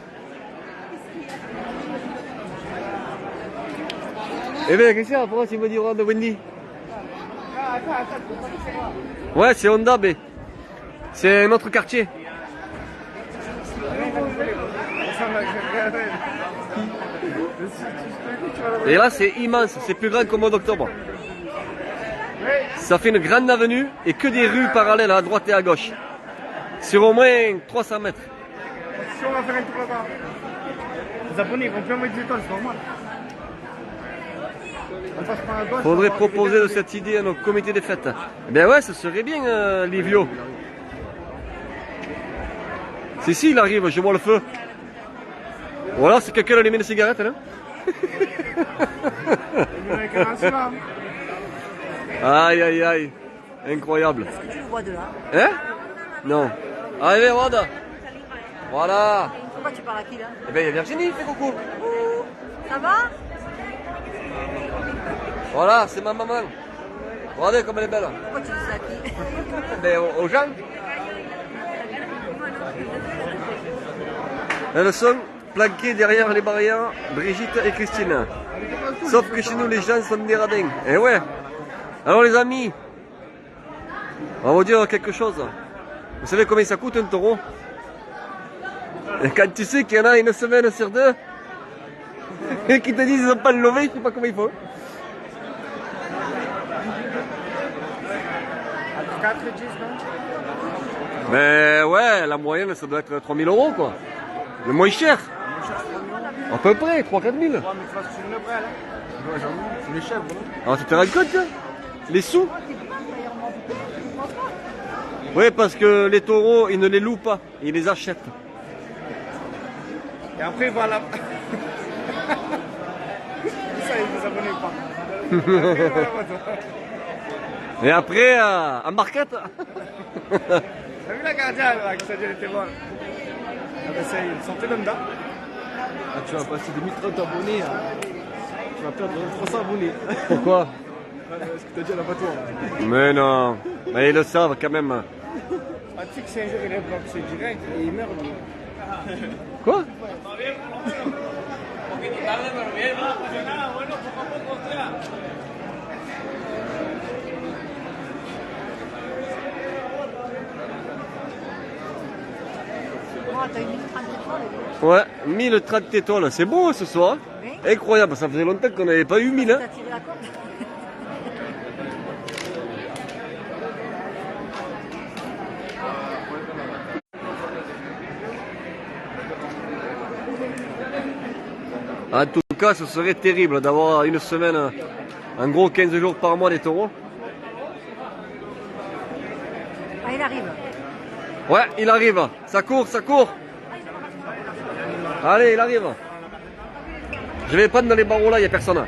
Eh ben, qu'est-ce qu'il y a? Pourquoi tu me dis de Wendy? Ouais, c'est Honda, B. C'est un autre quartier. Et là, c'est immense. C'est plus grand qu'au mois d'octobre. Ça fait une grande avenue et que des rues parallèles à droite et à gauche. Sur au moins 300 mètres. Si on va faire un tour là-bas, les abonnés ils vont plein mettre des étoiles, c'est normal. On passe par la gauche. Faudrait proposer de cette idée à nos comités des fêtes. Eh bien ouais, ce serait bien, Livio. Si, il arrive, je vois le feu. Voilà, c'est quelqu'un allumé une cigarette, là. Aïe, aïe, aïe. Incroyable. Est-ce que tu le vois de là? Hein? Non. Allez, Rhoda. Voilà. Pourquoi tu parles à qui là? Eh bien, il y a Virginie, fais coucou. Ça va? Voilà, c'est ma maman. Regardez comme elle est belle. Pourquoi tu dis ça à qui? Ben, aux gens. Elles sont planquées derrière les barrières, Brigitte et Christine. Sauf que chez nous, les gens sont des radins. Eh ouais. Alors les amis, on va vous dire quelque chose. Vous savez combien ça coûte un taureau? Et quand tu sais qu'il y en a une semaine sur deux, et qui te disent qu'ils n'ont pas le levé, je sais pas comment il faut. 4 et 10, non? Mais ouais, la moyenne ça doit être 3 000 € quoi. Le moins cher. À peu près, 3 000 à 4 000. Ouais, mais tu vois, c'est une vraie là. Ouais, j'en ai, c'est les chèvres. Alors tu te rends compte hein? Les sous? Oui, parce que les taureaux, ils ne les louent pas, ils les achètent. Et après, voilà. Ça, ils ne vous abonnez pas. Et après, en barquette. T'as vu la gardienne là, qui s'est dit elle était bonne? Ah ben c'est une santé d'Honda. Ah, tu vas passer de 1030 abonnés, tu vas perdre 300 abonnés. Pourquoi? Ce que t'as dit à l'abattoir. Mais non, mais ils le savent quand même. Ah, tu sais que si un jour il est bloqué, c'est direct et il meurt. Quoi? Oh, t'as eu 1030 étoiles. Ouais, 1030 étoiles, c'est beau ce soir. Oui. Incroyable, ça faisait longtemps qu'on n'avait pas eu 1000. Hein. T'as tiré la corde? En tout cas, ce serait terrible d'avoir une semaine, en gros 15 jours par mois des taureaux. Ah, il arrive. Ouais, il arrive. Ça court, ça court. Allez, il arrive. Je vais prendre dans les barreaux là, il n'y a personne.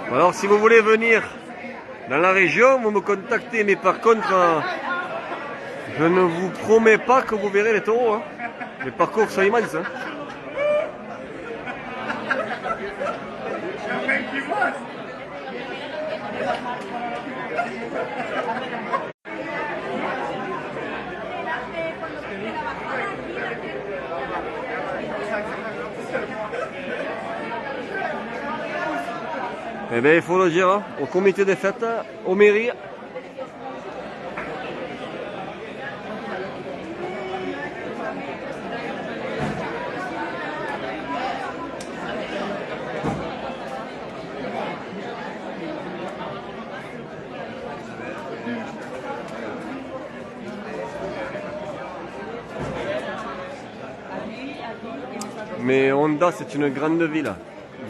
Alors si vous voulez venir dans la région, vous me contactez, mais par contre, je ne vous promets pas que vous verrez les taureaux. Hein. Les parcours sont immenses. Hein. Eh bien, il faut le dire, hein, au comité des fêtes, aux mairies, Mais Honda, c'est une grande ville.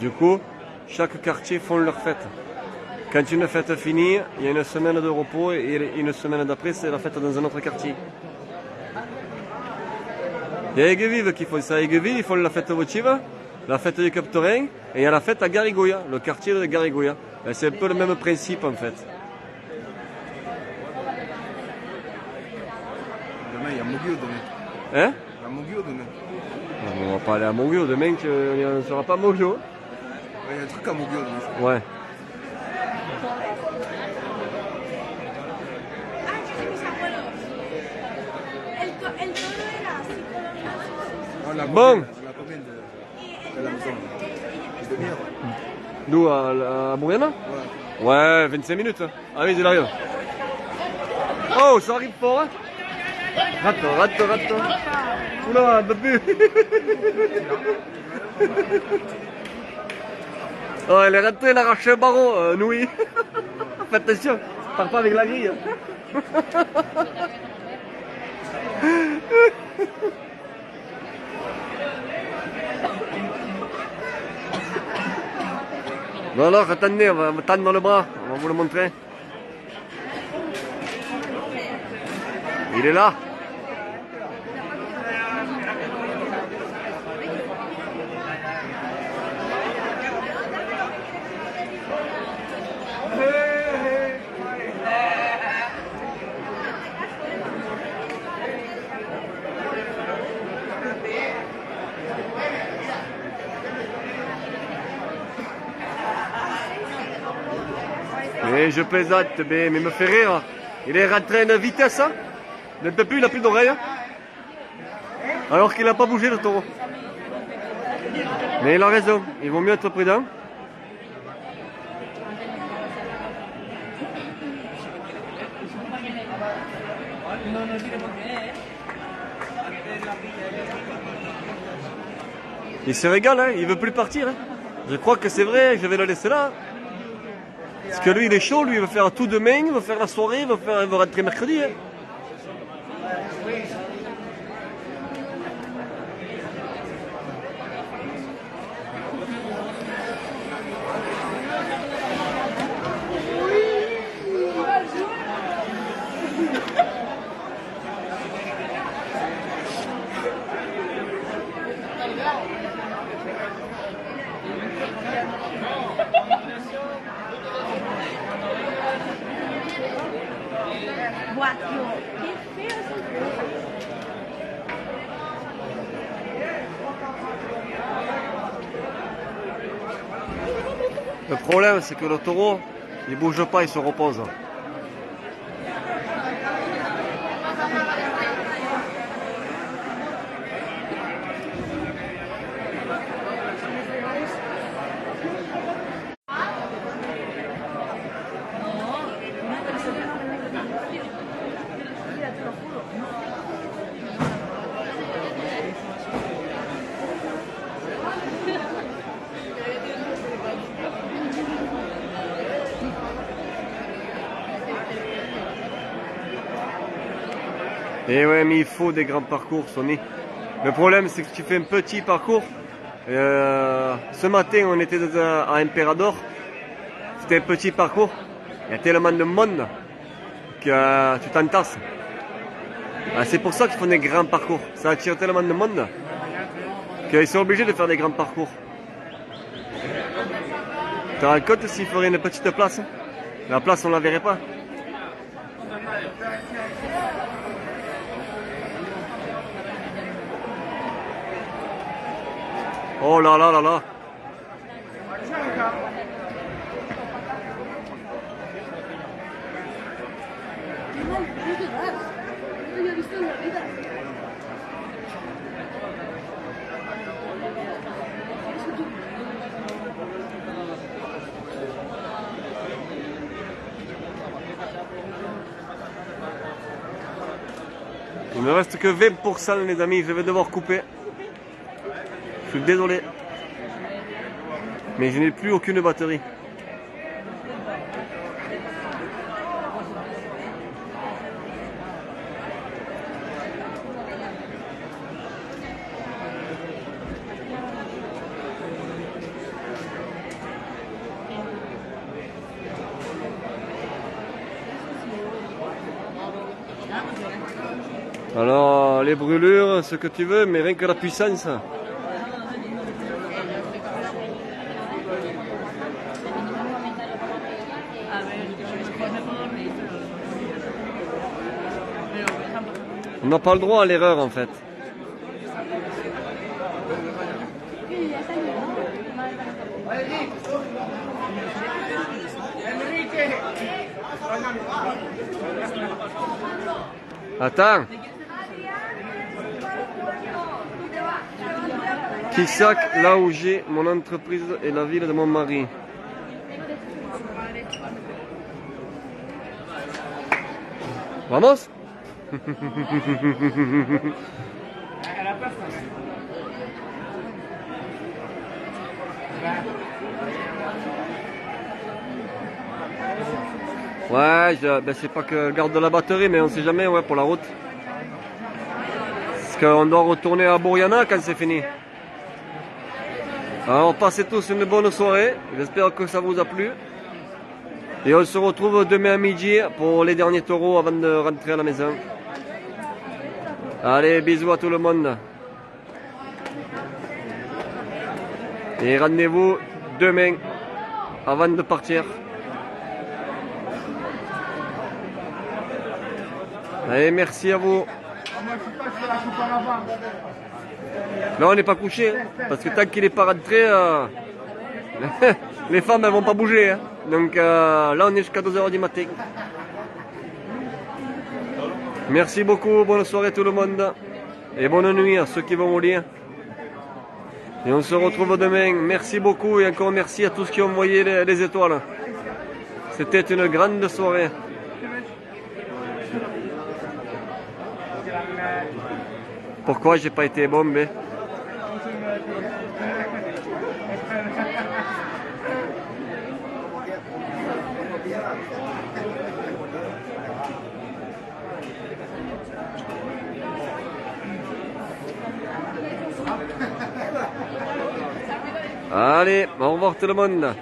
Du coup, chaque quartier font leur fête. Quand une fête finit, il y a une semaine de repos et une semaine d'après, c'est la fête dans un autre quartier. Il y a Aiguevive qui font ça. À Aiguevive, ils font la fête votive, la fête du Cap Terrain, et il y a la fête à Garrigouia, le quartier de Garrigouia. C'est un peu le même principe en fait. Demain, il y a Mogio demain. Hein? Il y a Mogio demain. On va pas aller à Mogio, demain on ne sera pas à Mogio. Ouais, il y a un truc à Mogio demain. Je crois. Ouais. On a Bon. combien de la maison? Une demi-heure. D'où à Bourriana? Ouais. Ouais, 25 minutes. Ah oui, il arrive. Oh, ça arrive fort, hein? Rate. Oula, babu. Oh, elle est rentrée, elle a arraché un barreau, Noui. Fais attention, pars pas avec la grille. Bon alors, attendez, on va me tendre dans le bras, on va vous le montrer. Il est là. Mais je plaisante, mais il me fait rire. Il est rentré à une vitesse, hein. Il ne peut plus, il n'a plus d'oreille. Alors qu'il n'a pas bougé le taureau. Mais il a raison, il vaut mieux être prudent. Il se régale, hein. Il veut plus partir. Hein. Je crois que c'est vrai, je vais le laisser là. Parce que lui, il est chaud, lui, il veut faire tout demain, il veut faire la soirée, il veut rentrer mercredi. Hein. Le problème, c'est que le taureau, il bouge pas, il se repose. Et ouais, mais il faut des grands parcours, Sony. Le problème, c'est que tu fais un petit parcours. Ce matin, on était à Emperador. C'était un petit parcours. Il y a tellement de monde que tu t'entasses. C'est pour ça qu'ils font des grands parcours. Ça attire tellement de monde qu'ils sont obligés de faire des grands parcours. Tu te rends compte s'ils feraient une petite place? La place, on la verrait pas. Oh là là là là. Il me reste que 20% les amis, je vais devoir couper. Je suis désolé. Mais je n'ai plus aucune batterie. Alors, les brûlures, ce que tu veux, mais rien que la puissance. On n'a pas le droit à l'erreur en fait. Attends. Quissac, là où j'ai mon entreprise et la ville de mon mari. Vamos? Ouais, ben c'est pas que garde de la batterie, mais on sait jamais, ouais, pour la route. Parce qu'on doit retourner à Bouriana quand c'est fini. Alors, passez tous une bonne soirée. J'espère que ça vous a plu. Et on se retrouve demain à midi pour les derniers taureaux avant de rentrer à la maison. Allez, bisous à tout le monde. Et rendez-vous demain avant de partir. Allez, merci à vous. Là, on n'est pas couché, hein, parce que tant qu'il n'est pas rentré, les femmes elles vont pas bouger. Hein. Donc là, on est jusqu'à 2h du matin. Merci beaucoup, bonne soirée tout le monde. Et bonne nuit à ceux qui vont au lit. Et on se retrouve demain. Merci beaucoup et encore merci à tous qui ont envoyé les étoiles. C'était une grande soirée. Pourquoi j'ai pas été bombé? Allez, au revoir tout le monde.